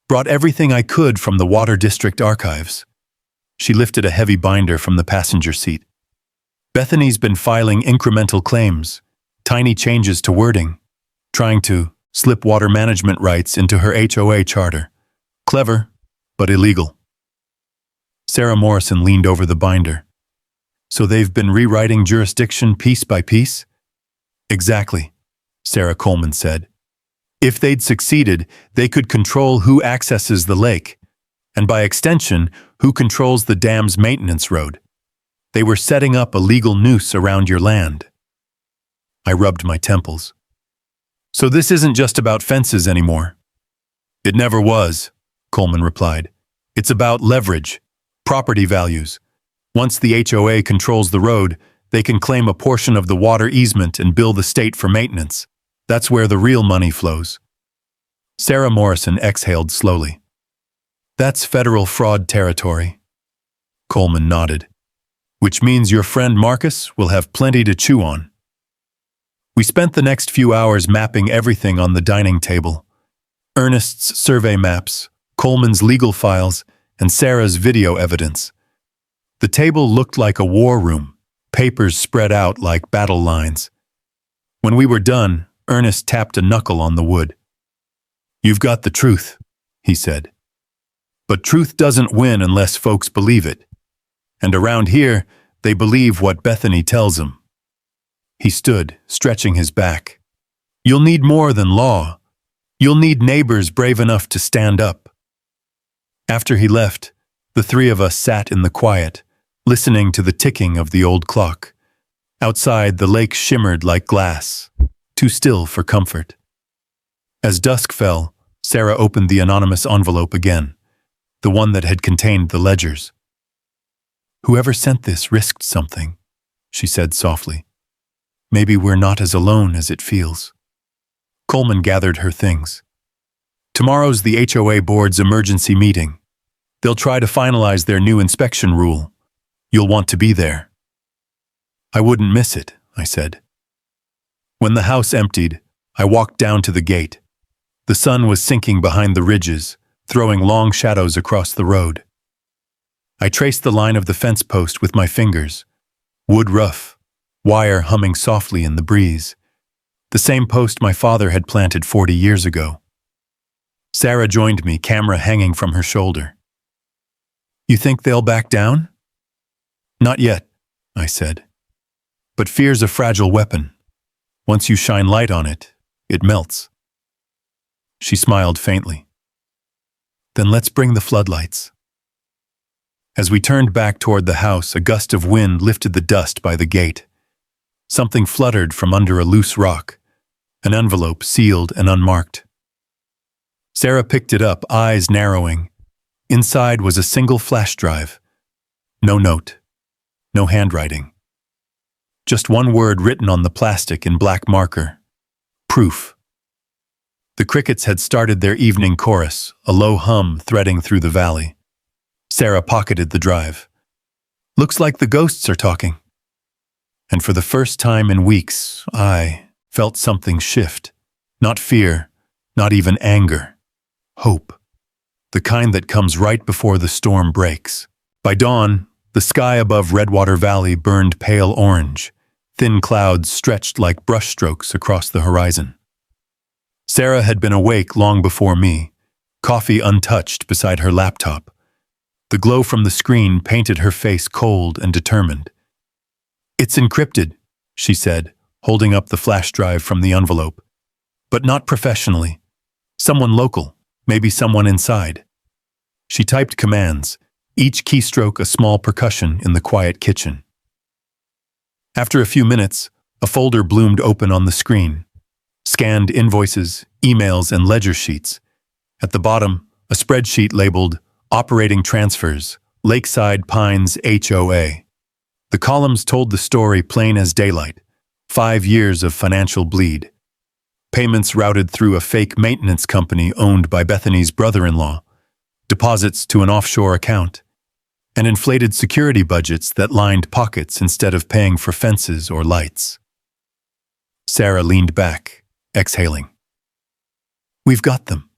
Brought everything I could from the Water District archives. She lifted a heavy binder from the passenger seat. Bethany's been filing incremental claims, tiny changes to wording, trying to slip water management rights into her HOA charter. Clever, but illegal. Sarah Morrison leaned over the binder. So they've been rewriting jurisdiction piece by piece? Exactly, Sarah Coleman said. If they'd succeeded, they could control who accesses the lake, and by extension, who controls the dam's maintenance road. They were setting up a legal noose around your land. I rubbed my temples. So this isn't just about fences anymore. It never was, Coleman replied. It's about leverage, property values. Once the HOA controls the road, they can claim a portion of the water easement and bill the state for maintenance. That's where the real money flows. Sarah Morrison exhaled slowly. That's federal fraud territory. Coleman nodded. Which means your friend Marcus will have plenty to chew on. We spent the next few hours mapping everything on the dining table. Ernest's survey maps, Coleman's legal files, and Sarah's video evidence. The table looked like a war room, papers spread out like battle lines. When we were done, Ernest tapped a knuckle on the wood. You've got the truth, he said. But truth doesn't win unless folks believe it. And around here, they believe what Bethany tells them. He stood, stretching his back. You'll need more than law. You'll need neighbors brave enough to stand up. After he left, the three of us sat in the quiet, listening to the ticking of the old clock. Outside, the lake shimmered like glass, too still for comfort. As dusk fell, Sarah opened the anonymous envelope again, the one that had contained the ledgers. Whoever sent this risked something, she said softly. Maybe we're not as alone as it feels. Coleman gathered her things. Tomorrow's the HOA board's emergency meeting. They'll try to finalize their new inspection rule. You'll want to be there. I wouldn't miss it, I said. When the house emptied, I walked down to the gate. The sun was sinking behind the ridges, throwing long shadows across the road. I traced the line of the fence post with my fingers. Wood rough, wire humming softly in the breeze. The same post my father had planted 40 years ago. Sarah joined me, camera hanging from her shoulder. You think they'll back down? Not yet, I said. But fear's a fragile weapon. Once you shine light on it, it melts. She smiled faintly. Then let's bring the floodlights. As we turned back toward the house, a gust of wind lifted the dust by the gate. Something fluttered from under a loose rock, an envelope sealed and unmarked. Sarah picked it up, eyes narrowing. Inside was a single flash drive. No note, no handwriting. Just one word written on the plastic in black marker. Proof. The crickets had started their evening chorus, a low hum threading through the valley. Sarah pocketed the drive. Looks like the ghosts are talking. And for the first time in weeks, I felt something shift. Not fear, not even anger. Hope. The kind that comes right before the storm breaks. By dawn, the sky above Redwater Valley burned pale orange. Thin clouds stretched like brushstrokes across the horizon. Sarah had been awake long before me, coffee untouched beside her laptop. The glow from the screen painted her face cold and determined. It's encrypted, she said, holding up the flash drive from the envelope. But not professionally. Someone local, maybe someone inside. She typed commands, each keystroke a small percussion in the quiet kitchen. After a few minutes, a folder bloomed open on the screen. Scanned invoices, emails, and ledger sheets. At the bottom, a spreadsheet labeled Operating Transfers, Lakeside Pines HOA. The columns told the story plain as daylight. 5 years of financial bleed. Payments routed through a fake maintenance company owned by Bethany's brother-in-law. Deposits to an offshore account. And inflated security budgets that lined pockets instead of paying for fences or lights. Sarah leaned back, exhaling. We've got them.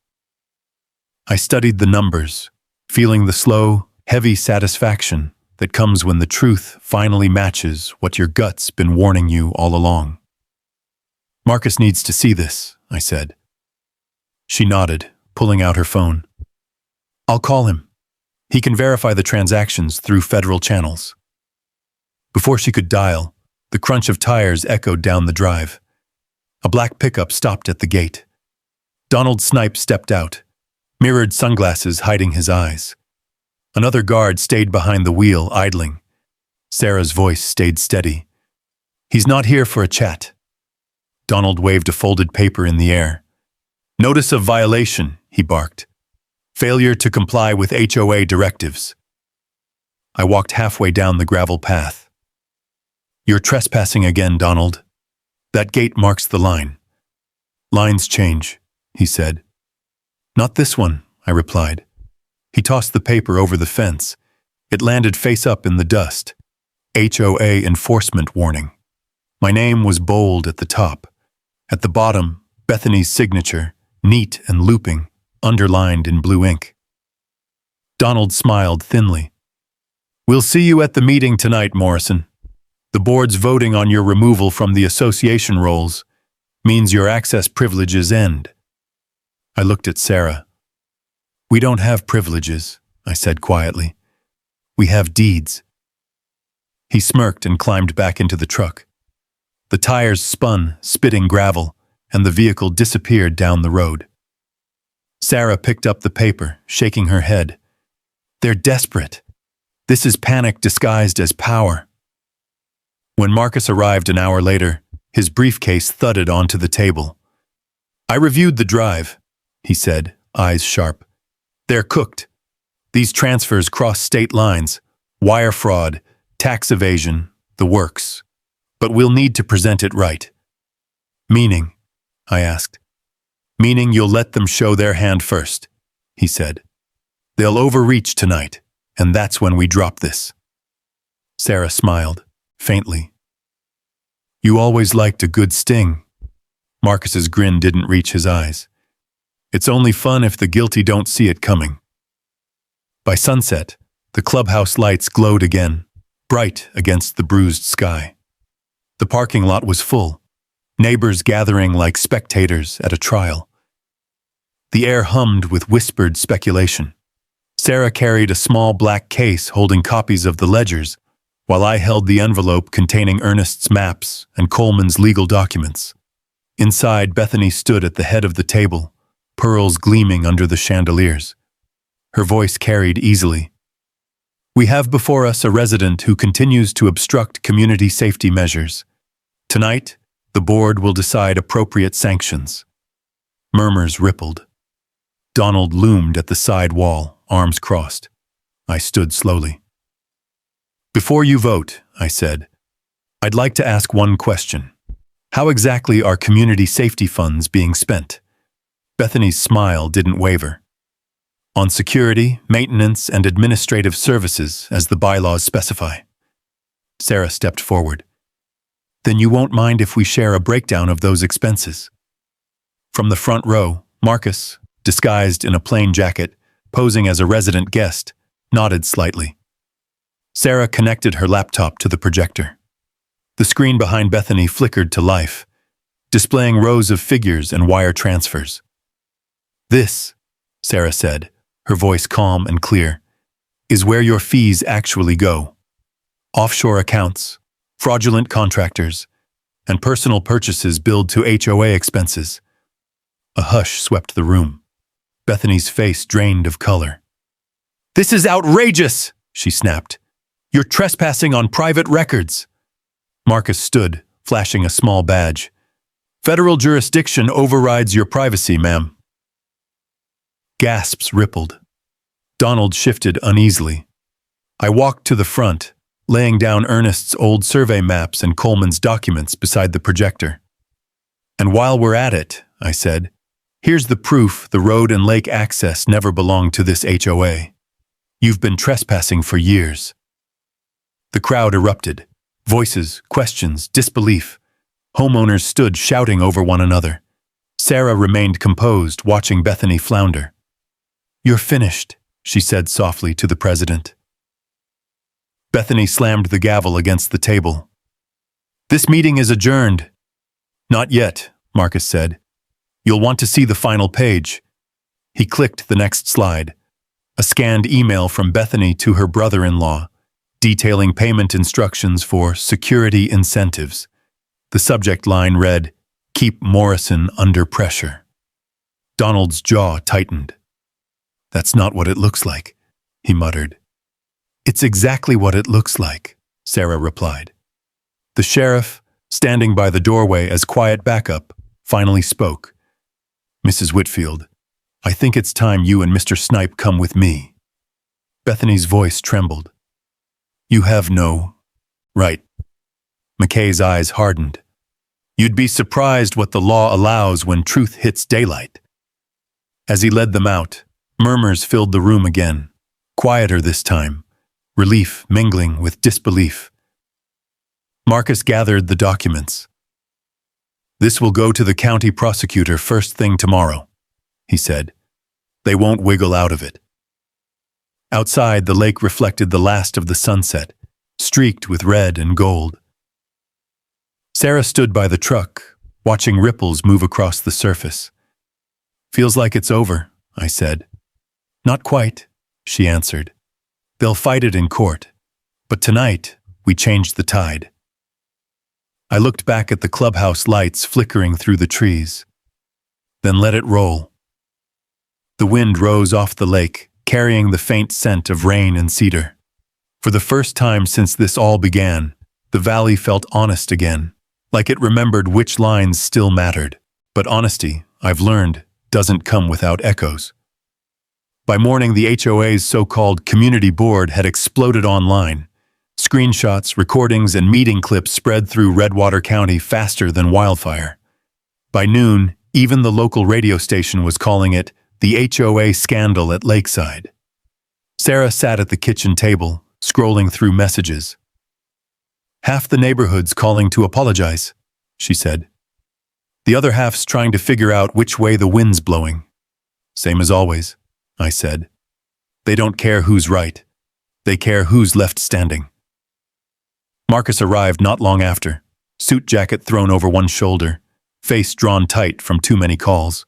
I studied the numbers, feeling the slow, heavy satisfaction that comes when the truth finally matches what your gut's been warning you all along. Marcus needs to see this, I said. She nodded, pulling out her phone. I'll call him. He can verify the transactions through federal channels. Before she could dial, the crunch of tires echoed down the drive. A black pickup stopped at the gate. Donald Snipe stepped out, mirrored sunglasses hiding his eyes. Another guard stayed behind the wheel, idling. Sarah's voice stayed steady. "He's not here for a chat." Donald waved a folded paper in the air. "Notice of violation," he barked. "Failure to comply with HOA directives." I walked halfway down the gravel path. "You're trespassing again, Donald. That gate marks the line." "Lines change," he said. "Not this one," I replied. He tossed the paper over the fence. It landed face up in the dust. HOA enforcement warning. My name was bold at the top. At the bottom, Bethany's signature, neat and looping, underlined in blue ink. Donald smiled thinly. "We'll see you at the meeting tonight, Morrison. The board's voting on your removal from the association rolls. Means your access privileges end." I looked at Sarah. "We don't have privileges," I said quietly. "We have deeds." He smirked and climbed back into the truck. The tires spun, spitting gravel, and the vehicle disappeared down the road. Sarah picked up the paper, shaking her head. "They're desperate. This is panic disguised as power." When Marcus arrived an hour later, his briefcase thudded onto the table. "I reviewed the drive," he said, eyes sharp. "They're cooked. These transfers cross state lines, wire fraud, tax evasion, the works. But we'll need to present it right." "Meaning?" I asked. "Meaning you'll let them show their hand first," he said. "They'll overreach tonight, and that's when we drop this." Sarah smiled, faintly. "You always liked a good sting." Marcus's grin didn't reach his eyes. "It's only fun if the guilty don't see it coming." By sunset, the clubhouse lights glowed again, bright against the bruised sky. The parking lot was full, neighbors gathering like spectators at a trial. The air hummed with whispered speculation. Sarah carried a small black case holding copies of the ledgers, while I held the envelope containing Ernest's maps and Coleman's legal documents. Inside, Bethany stood at the head of the table, pearls gleaming under the chandeliers. Her voice carried easily. "We have before us a resident who continues to obstruct community safety measures. Tonight, the board will decide appropriate sanctions." Murmurs rippled. Donald loomed at the side wall, arms crossed. I stood slowly. "Before you vote," I said, "I'd like to ask one question. How exactly are community safety funds being spent?" Bethany's smile didn't waver. "On security, maintenance, and administrative services, as the bylaws specify." Sarah stepped forward. "Then you won't mind if we share a breakdown of those expenses?" From the front row, Marcus, disguised in a plain jacket, posing as a resident guest, nodded slightly. Sarah connected her laptop to the projector. The screen behind Bethany flickered to life, displaying rows of figures and wire transfers. "This," Sarah said, her voice calm and clear, "is where your fees actually go. Offshore accounts, fraudulent contractors, and personal purchases billed to HOA expenses." A hush swept the room. Bethany's face drained of color. "This is outrageous!" she snapped. "You're trespassing on private records." Marcus stood, flashing a small badge. "Federal jurisdiction overrides your privacy, ma'am." Gasps rippled. Donald shifted uneasily. I walked to the front, laying down Ernest's old survey maps and Coleman's documents beside the projector. "And while we're at it," I said, "here's the proof the road and lake access never belonged to this HOA. You've been trespassing for years." The crowd erupted. Voices, questions, disbelief. Homeowners stood shouting over one another. Sarah remained composed, watching Bethany flounder. "You're finished," she said softly to the president. Bethany slammed the gavel against the table. "This meeting is adjourned." "Not yet," Marcus said. "You'll want to see the final page." He clicked the next slide. A scanned email from Bethany to her brother-in-law, detailing payment instructions for security incentives. The subject line read, "Keep Morrison under pressure." Donald's jaw tightened. "That's not what it looks like," he muttered. "It's exactly what it looks like," Sarah replied. The sheriff, standing by the doorway as quiet backup, finally spoke. "Mrs. Whitfield, I think it's time you and Mr. Snipe come with me." Bethany's voice trembled. "You have no right." McKay's eyes hardened. "You'd be surprised what the law allows when truth hits daylight." As he led them out, murmurs filled the room again, quieter this time, relief mingling with disbelief. Marcus gathered the documents. "This will go to the county prosecutor first thing tomorrow," he said. "They won't wiggle out of it." Outside, the lake reflected the last of the sunset, streaked with red and gold. Sarah stood by the truck, watching ripples move across the surface. "Feels like it's over," I said. "Not quite," she answered. "They'll fight it in court, but tonight we changed the tide." I looked back at the clubhouse lights flickering through the trees. Then let it roll. The wind rose off the lake, carrying the faint scent of rain and cedar. For the first time since this all began, the valley felt honest again, like it remembered which lines still mattered. But honesty, I've learned, doesn't come without echoes. By morning, the HOA's so-called community board had exploded online. Screenshots, recordings, and meeting clips spread through Redwater County faster than wildfire. By noon, even the local radio station was calling it the HOA scandal at Lakeside. Sarah sat at the kitchen table, scrolling through messages. "Half the neighborhood's calling to apologize," she said. "The other half's trying to figure out which way the wind's blowing." "Same as always," I said. "They don't care who's right. They care who's left standing." Marcus arrived not long after, suit jacket thrown over one shoulder, face drawn tight from too many calls.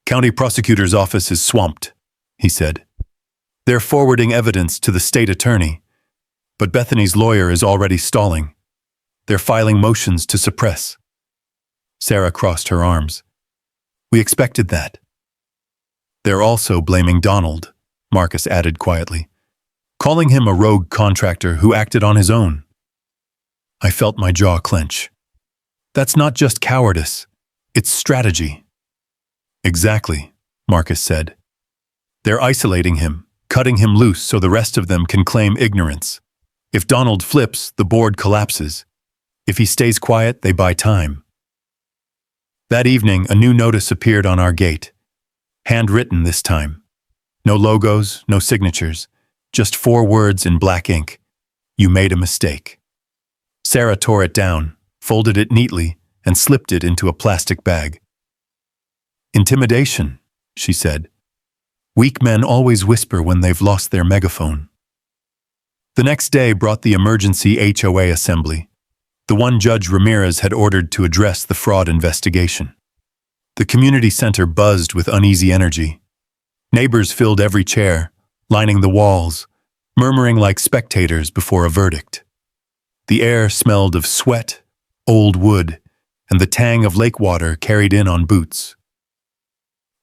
"County prosecutor's office is swamped," he said. "They're forwarding evidence to the state attorney, but Bethany's lawyer is already stalling. They're filing motions to suppress." Sarah crossed her arms. "We expected that." "They're also blaming Donald," Marcus added quietly, "calling him a rogue contractor who acted on his own." I felt my jaw clench. "That's not just cowardice, it's strategy." "Exactly," Marcus said. "They're isolating him, cutting him loose so the rest of them can claim ignorance. If Donald flips, the board collapses. If he stays quiet, they buy time." That evening, a new notice appeared on our gate. Handwritten this time. No logos, no signatures, just 4 words in black ink. "You made a mistake." Sarah tore it down, folded it neatly, and slipped it into a plastic bag. "Intimidation," she said. "Weak men always whisper when they've lost their megaphone." The next day brought the emergency HOA assembly, the one Judge Ramirez had ordered to address the fraud investigation. The community center buzzed with uneasy energy. Neighbors filled every chair, lining the walls, murmuring like spectators before a verdict. The air smelled of sweat, old wood, and the tang of lake water carried in on boots.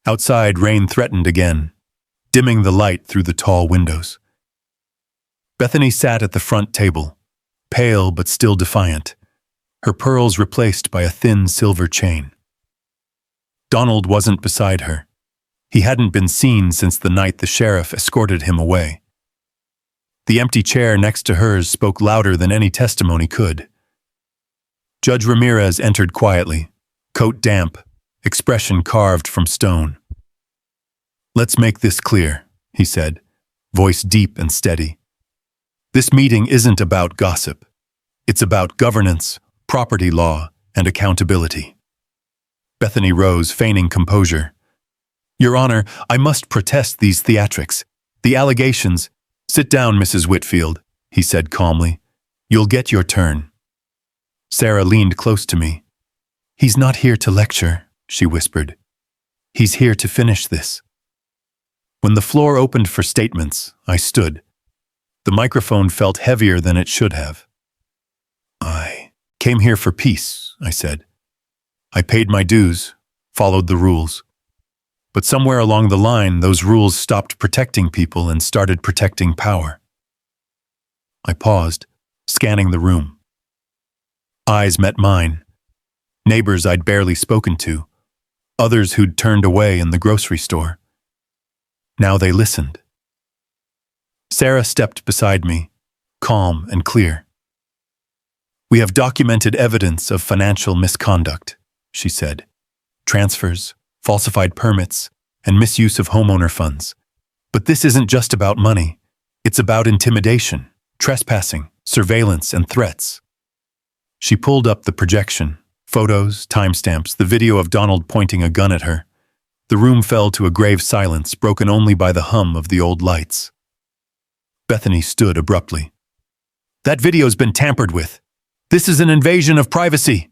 Outside, rain threatened again, dimming the light through the tall windows. Bethany sat at the front table, pale but still defiant, her pearls replaced by a thin silver chain. Donald wasn't beside her. He hadn't been seen since the night the sheriff escorted him away. The empty chair next to hers spoke louder than any testimony could. Judge Ramirez entered quietly, coat damp, expression carved from stone. "Let's make this clear," he said, voice deep and steady. "This meeting isn't about gossip. It's about governance, property law, and accountability." Bethany rose, feigning composure. "Your Honor, I must protest these theatrics. The allegations—" "Sit down, Mrs. Whitfield," he said calmly. "You'll get your turn." Sarah leaned close to me. "He's not here to lecture," she whispered. "He's here to finish this." When the floor opened for statements, I stood. The microphone felt heavier than it should have. "I came here for peace," I said. "I paid my dues, followed the rules. But somewhere along the line, those rules stopped protecting people and started protecting power." I paused, scanning the room. Eyes met mine. Neighbors I'd barely spoken to, others who'd turned away in the grocery store. Now they listened. Sarah stepped beside me, calm and clear. "We have documented evidence of financial misconduct," she said. "Transfers, falsified permits, and misuse of homeowner funds. But this isn't just about money. It's about intimidation, trespassing, surveillance, and threats." She pulled up the projection, photos, timestamps, the video of Donald pointing a gun at her. The room fell to a grave silence, broken only by the hum of the old lights. Bethany stood abruptly. "That video's been tampered with. This is an invasion of privacy."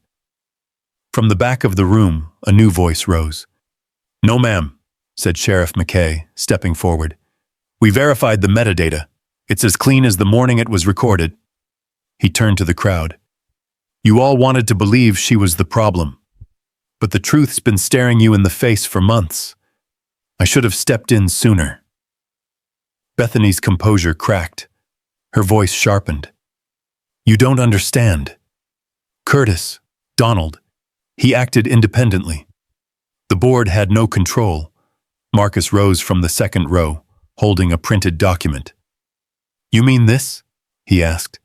From the back of the room, a new voice rose. "No, ma'am," said Sheriff McKay, stepping forward. "We verified the metadata. It's as clean as the morning it was recorded." He turned to the crowd. "You all wanted to believe she was the problem. But the truth's been staring you in the face for months. I should have stepped in sooner." Bethany's composure cracked. Her voice sharpened. "You don't understand. Curtis, Donald, he acted independently. The board had no control." Marcus rose from the second row, holding a printed document. "You mean this?" he asked.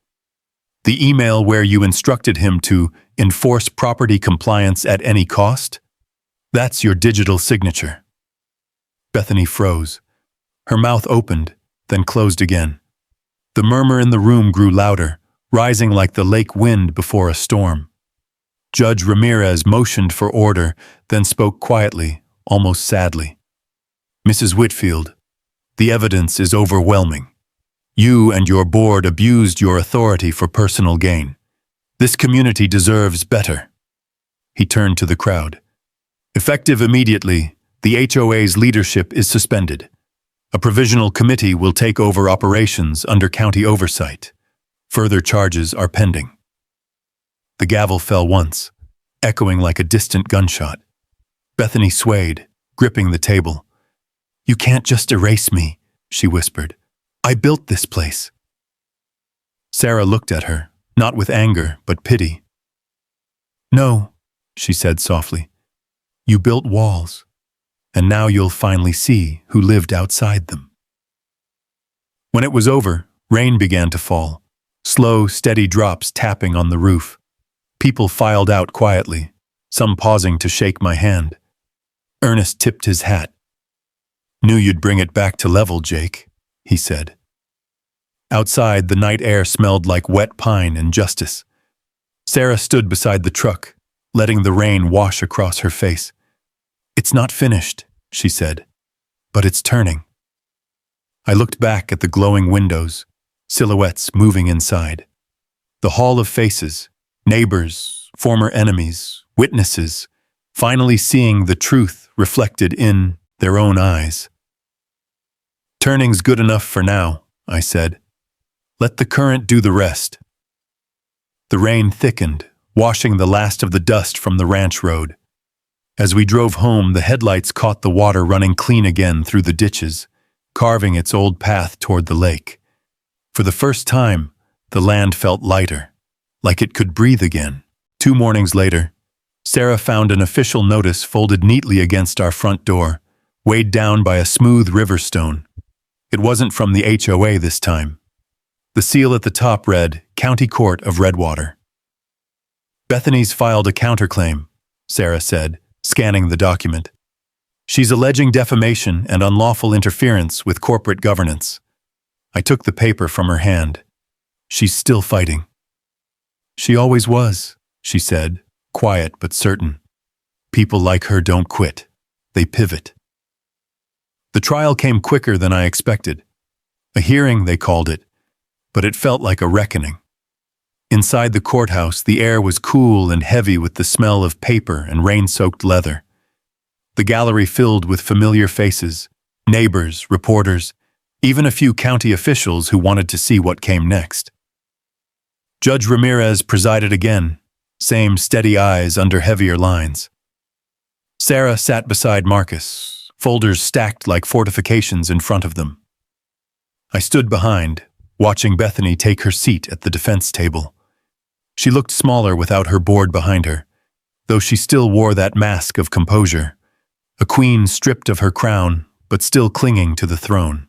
"The email where you instructed him to enforce property compliance at any cost? That's your digital signature." Bethany froze. Her mouth opened, then closed again. The murmur in the room grew louder, rising like the lake wind before a storm. Judge Ramirez motioned for order, then spoke quietly, almost sadly. "Mrs. Whitfield, the evidence is overwhelming. You and your board abused your authority for personal gain. This community deserves better." He turned to the crowd. "Effective immediately, the HOA's leadership is suspended. A provisional committee will take over operations under county oversight. Further charges are pending." The gavel fell once, echoing like a distant gunshot. Bethany swayed, gripping the table. "You can't just erase me," she whispered. "I built this place." Sarah looked at her, not with anger, but pity. "No," she said softly. "You built walls, and now you'll finally see who lived outside them." When it was over, rain began to fall, slow, steady drops tapping on the roof. People filed out quietly, some pausing to shake my hand. Ernest tipped his hat. "Knew you'd bring it back to level, Jake," he said. Outside, the night air smelled like wet pine and justice. Sarah stood beside the truck, letting the rain wash across her face. "It's not finished," she said, "but it's turning." I looked back at the glowing windows, silhouettes moving inside. The hall of faces, neighbors, former enemies, witnesses, finally seeing the truth reflected in their own eyes. "Turning's good enough for now," I said. "Let the current do the rest." The rain thickened, washing the last of the dust from the ranch road. As we drove home, the headlights caught the water running clean again through the ditches, carving its old path toward the lake. For the first time, the land felt lighter, like it could breathe again. 2 mornings later, Sarah found an official notice folded neatly against our front door, weighed down by a smooth river stone. It wasn't from the HOA this time. The seal at the top read, "County Court of Redwater." "Bethany's filed a counterclaim," Sarah said, scanning the document. "She's alleging defamation and unlawful interference with corporate governance." I took the paper from her hand. "She's still fighting." "She always was," she said, quiet but certain. "People like her don't quit. They pivot." The trial came quicker than I expected. A hearing, they called it, but it felt like a reckoning. Inside the courthouse, the air was cool and heavy with the smell of paper and rain-soaked leather. The gallery filled with familiar faces, neighbors, reporters, even a few county officials who wanted to see what came next. Judge Ramirez presided again, same steady eyes under heavier lines. Sarah sat beside Marcus, folders stacked like fortifications in front of them. I stood behind, watching Bethany take her seat at the defense table. She looked smaller without her board behind her, though she still wore that mask of composure, a queen stripped of her crown but still clinging to the throne.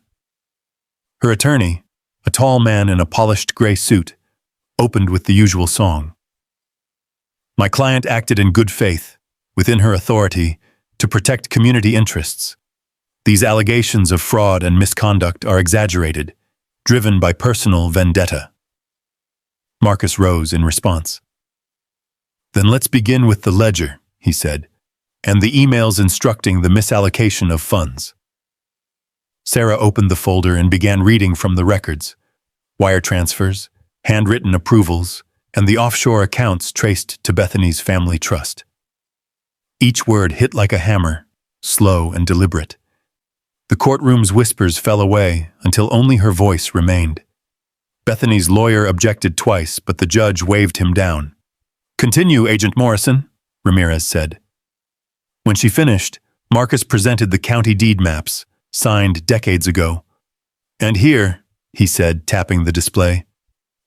Her attorney, a tall man in a polished gray suit, opened with the usual song. My client acted in good faith, within her authority, to protect community interests. These allegations of fraud and misconduct are exaggerated, driven by personal vendetta. Marcus rose in response. Then let's begin with the ledger, he said, and the emails instructing the misallocation of funds. Sarah opened the folder and began reading from the records, wire transfers, handwritten approvals, and the offshore accounts traced to Bethany's family trust. Each word hit like a hammer, slow and deliberate. The courtroom's whispers fell away until only her voice remained. Bethany's lawyer objected twice, but the judge waved him down. "Continue, Agent Morrison," Ramirez said. When she finished, Marcus presented the county deed maps, signed decades ago. "And here," he said, tapping the display,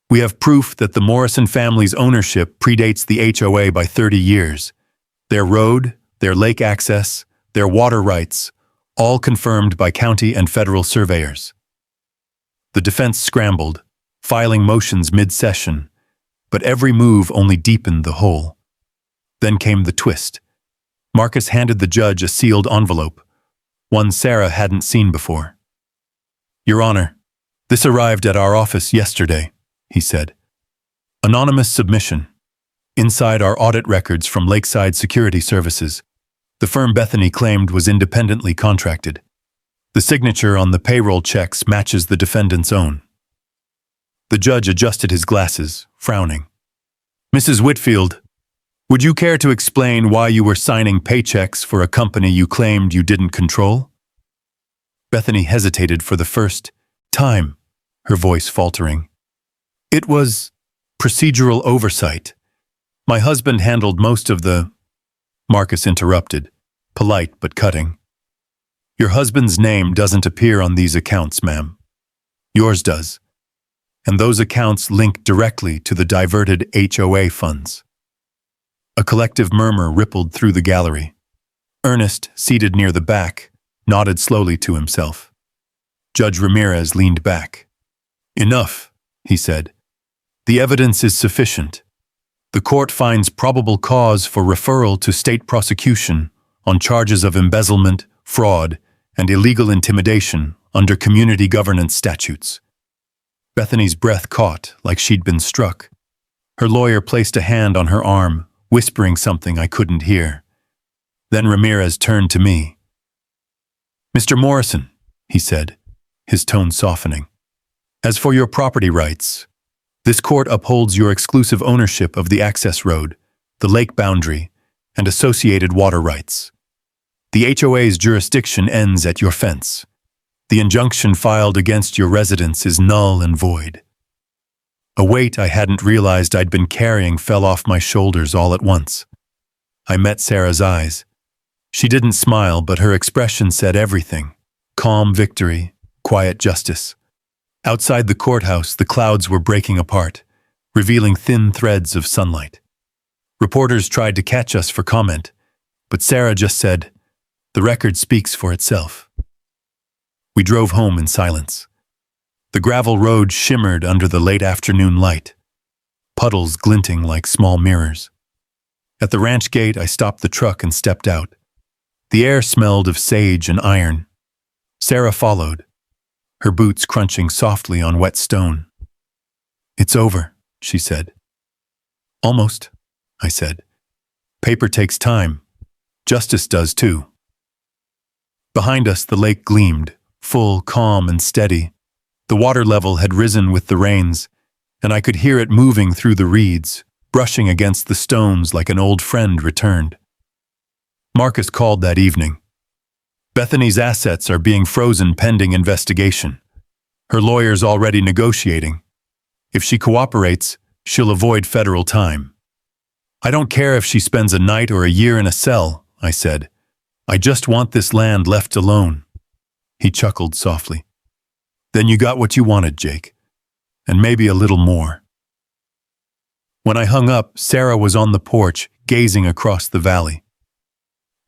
"we have proof that the Morrison family's ownership predates the HOA by 30 years. Their road, their lake access, their water rights, all confirmed by county and federal surveyors." The defense scrambled, filing motions mid-session, but every move only deepened the hole. Then came the twist. Marcus handed the judge a sealed envelope, one Sarah hadn't seen before. "Your Honor, this arrived at our office yesterday," he said. "Anonymous submission. Inside are audit records from Lakeside Security Services. The firm Bethany claimed was independently contracted. The signature on the payroll checks matches the defendant's own." The judge adjusted his glasses, frowning. "Mrs. Whitfield, would you care to explain why you were signing paychecks for a company you claimed you didn't control?" Bethany hesitated for the first time, her voice faltering. "It was procedural oversight. My husband handled most of the—" Marcus interrupted, polite but cutting. "Your husband's name doesn't appear on these accounts, ma'am. Yours does. And those accounts link directly to the diverted HOA funds." A collective murmur rippled through the gallery. Ernest, seated near the back, nodded slowly to himself. Judge Ramirez leaned back. "Enough," he said. "The evidence is sufficient. The court finds probable cause for referral to state prosecution on charges of embezzlement, fraud, and illegal intimidation under community governance statutes." Bethany's breath caught like she'd been struck. Her lawyer placed a hand on her arm, whispering something I couldn't hear. Then Ramirez turned to me. "Mr. Morrison," he said, his tone softening, "as for your property rights, this court upholds your exclusive ownership of the access road, the lake boundary, and associated water rights. The HOA's jurisdiction ends at your fence. The injunction filed against your residence is null and void." A weight I hadn't realized I'd been carrying fell off my shoulders all at once. I met Sarah's eyes. She didn't smile, but her expression said everything. Calm victory, quiet justice. Outside the courthouse, the clouds were breaking apart, revealing thin threads of sunlight. Reporters tried to catch us for comment, but Sarah just said, "The record speaks for itself." We drove home in silence. The gravel road shimmered under the late afternoon light, puddles glinting like small mirrors. At the ranch gate, I stopped the truck and stepped out. The air smelled of sage and iron. Sarah followed, her boots crunching softly on wet stone. "It's over," she said. "Almost," I said. "Paper takes time. Justice does too." Behind us, the lake gleamed, full, calm, and steady. The water level had risen with the rains, and I could hear it moving through the reeds, brushing against the stones like an old friend returned. Marcus called that evening. "Bethany's assets are being frozen pending investigation. Her lawyer's already negotiating. If she cooperates, she'll avoid federal time. I don't care if she spends a night or a year in a cell, I said. I just want this land left alone. He chuckled softly. Then you got what you wanted, Jake. And maybe a little more. When I hung up, Sarah was on the porch, gazing across the valley.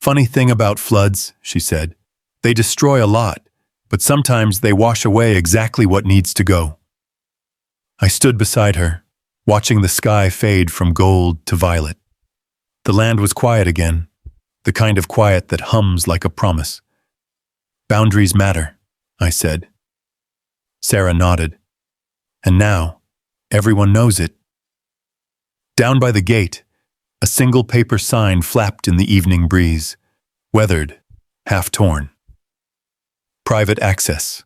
Funny thing about floods, she said. They destroy a lot, but sometimes they wash away exactly what needs to go. I stood beside her, watching the sky fade from gold to violet. The land was quiet again, the kind of quiet that hums like a promise. Boundaries matter, I said. Sarah nodded. And now, everyone knows it. Down by the gate, a single paper sign flapped in the evening breeze, weathered, half torn. Private access,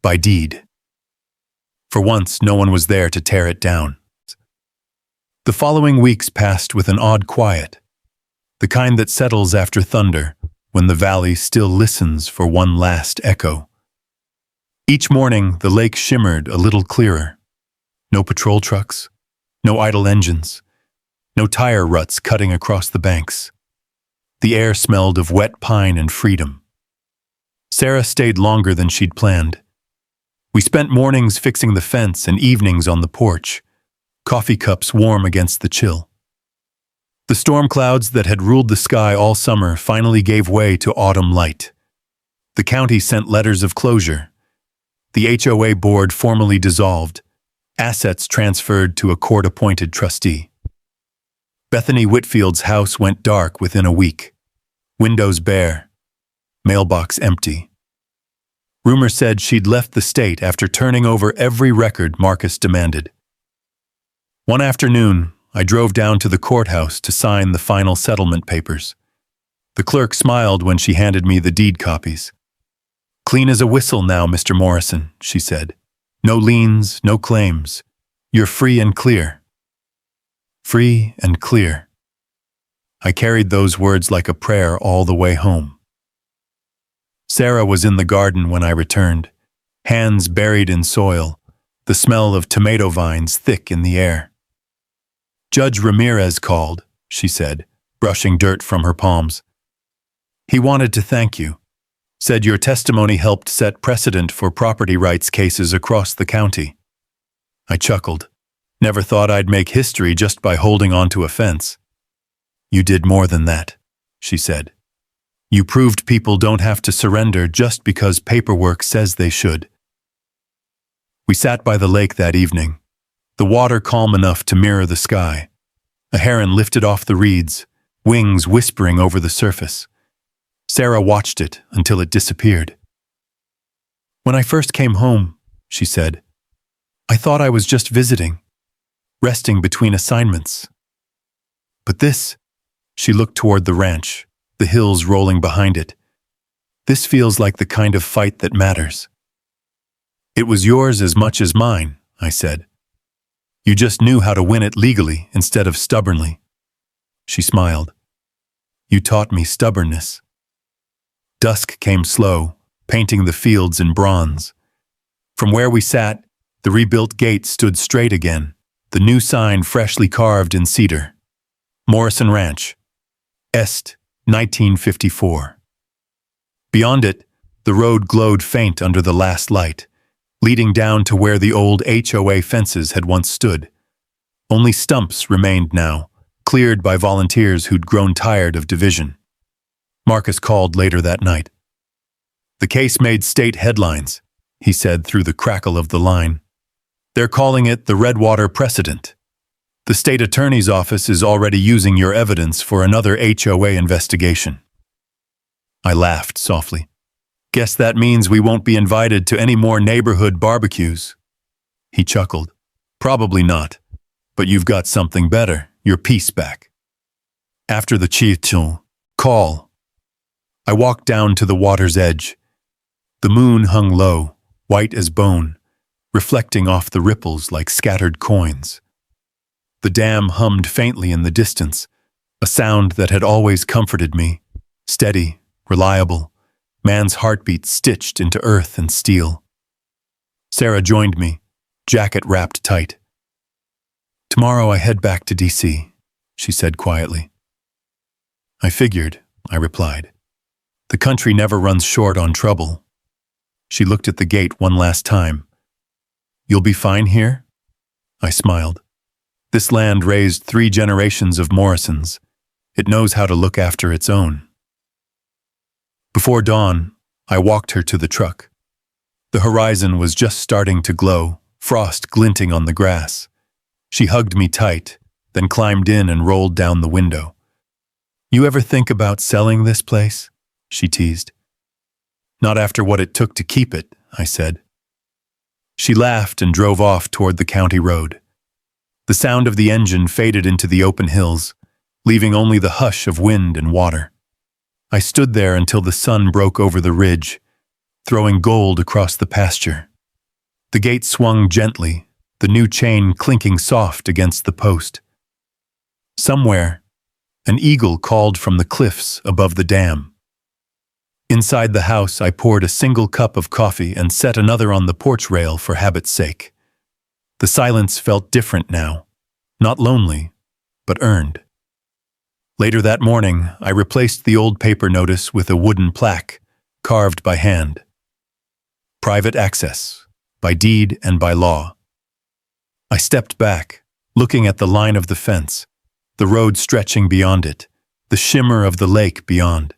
by deed. For once, no one was there to tear it down. The following weeks passed with an odd quiet, the kind that settles after thunder, when the valley still listens for one last echo. Each morning, the lake shimmered a little clearer. No patrol trucks, no idle engines, no tire ruts cutting across the banks. The air smelled of wet pine and freedom. Sarah stayed longer than she'd planned. We spent mornings fixing the fence and evenings on the porch, coffee cups warm against the chill. The storm clouds that had ruled the sky all summer finally gave way to autumn light. The county sent letters of closure. The HOA board formally dissolved, assets transferred to a court-appointed trustee. Bethany Whitfield's house went dark within a week. Windows bare, mailbox empty. Rumor said she'd left the state after turning over every record Marcus demanded. One afternoon, I drove down to the courthouse to sign the final settlement papers. The clerk smiled when she handed me the deed copies. "Clean as a whistle now, Mr. Morrison," she said. "No liens, no claims. You're free and clear." Free and clear. I carried those words like a prayer all the way home. Sarah was in the garden when I returned, hands buried in soil, the smell of tomato vines thick in the air. "Judge Ramirez called," she said, brushing dirt from her palms. "He wanted to thank you. Said your testimony helped set precedent for property rights cases across the county." I chuckled. Never thought I'd make history just by holding on to a fence. "You did more than that," she said. "You proved people don't have to surrender just because paperwork says they should." We sat by the lake that evening, the water calm enough to mirror the sky. A heron lifted off the reeds, wings whispering over the surface. Sarah watched it until it disappeared. "When I first came home," she said, "I thought I was just visiting, resting between assignments. But this," she looked toward the ranch, the hills rolling behind it. "This feels like the kind of fight that matters." "It was yours as much as mine," I said. "You just knew how to win it legally instead of stubbornly." She smiled. "You taught me stubbornness." Dusk came slow, painting the fields in bronze. From where we sat, the rebuilt gate stood straight again, the new sign freshly carved in cedar. Morrison Ranch, Est, 1954. Beyond it, the road glowed faint under the last light, leading down to where the old HOA fences had once stood. Only stumps remained now, cleared by volunteers who'd grown tired of division. Marcus called later that night. "The case made state headlines," he said through the crackle of the line. "They're calling it the Redwater precedent. The state attorney's office is already using your evidence for another HOA investigation." I laughed softly. "Guess that means we won't be invited to any more neighborhood barbecues." He chuckled. "Probably not, but you've got something better, your peace back. After the chief call." I walked down to the water's edge. The moon hung low, white as bone, reflecting off the ripples like scattered coins. The dam hummed faintly in the distance, a sound that had always comforted me, steady, reliable, man's heartbeat stitched into earth and steel. Sarah joined me, jacket wrapped tight. "Tomorrow I head back to D.C.," she said quietly. "I figured," I replied. "The country never runs short on trouble." She looked at the gate one last time. "You'll be fine here?" I smiled. This land raised 3 generations of Morrisons. It knows how to look after its own. Before dawn, I walked her to the truck. The horizon was just starting to glow, frost glinting on the grass. She hugged me tight, then climbed in and rolled down the window. "You ever think about selling this place?" she teased. "Not after what it took to keep it," I said. She laughed and drove off toward the county road. The sound of the engine faded into the open hills, leaving only the hush of wind and water. I stood there until the sun broke over the ridge, throwing gold across the pasture. The gate swung gently, the new chain clinking soft against the post. Somewhere, an eagle called from the cliffs above the dam. Inside the house, I poured a single cup of coffee and set another on the porch rail for habit's sake. The silence felt different now, not lonely, but earned. Later that morning, I replaced the old paper notice with a wooden plaque, carved by hand. Private access, by deed and by law. I stepped back, looking at the line of the fence, the road stretching beyond it, the shimmer of the lake beyond.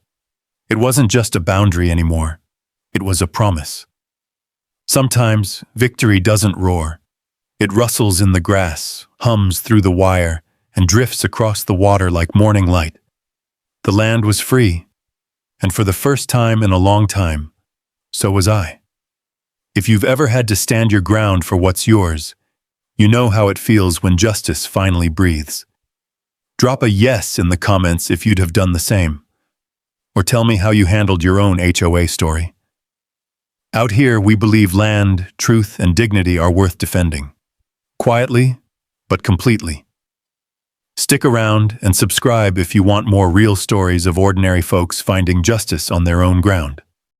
It wasn't just a boundary anymore. It was a promise. Sometimes victory doesn't roar. It rustles in the grass, hums through the wire, and drifts across the water like morning light. The land was free, and for the first time in a long time, so was I. If you've ever had to stand your ground for what's yours, you know how it feels when justice finally breathes. Drop a yes in the comments if you'd have done the same. Or tell me how you handled your own HOA story. Out here, we believe land, truth, and dignity are worth defending. Quietly, but completely. Stick around and subscribe if you want more real stories of ordinary folks finding justice on their own ground.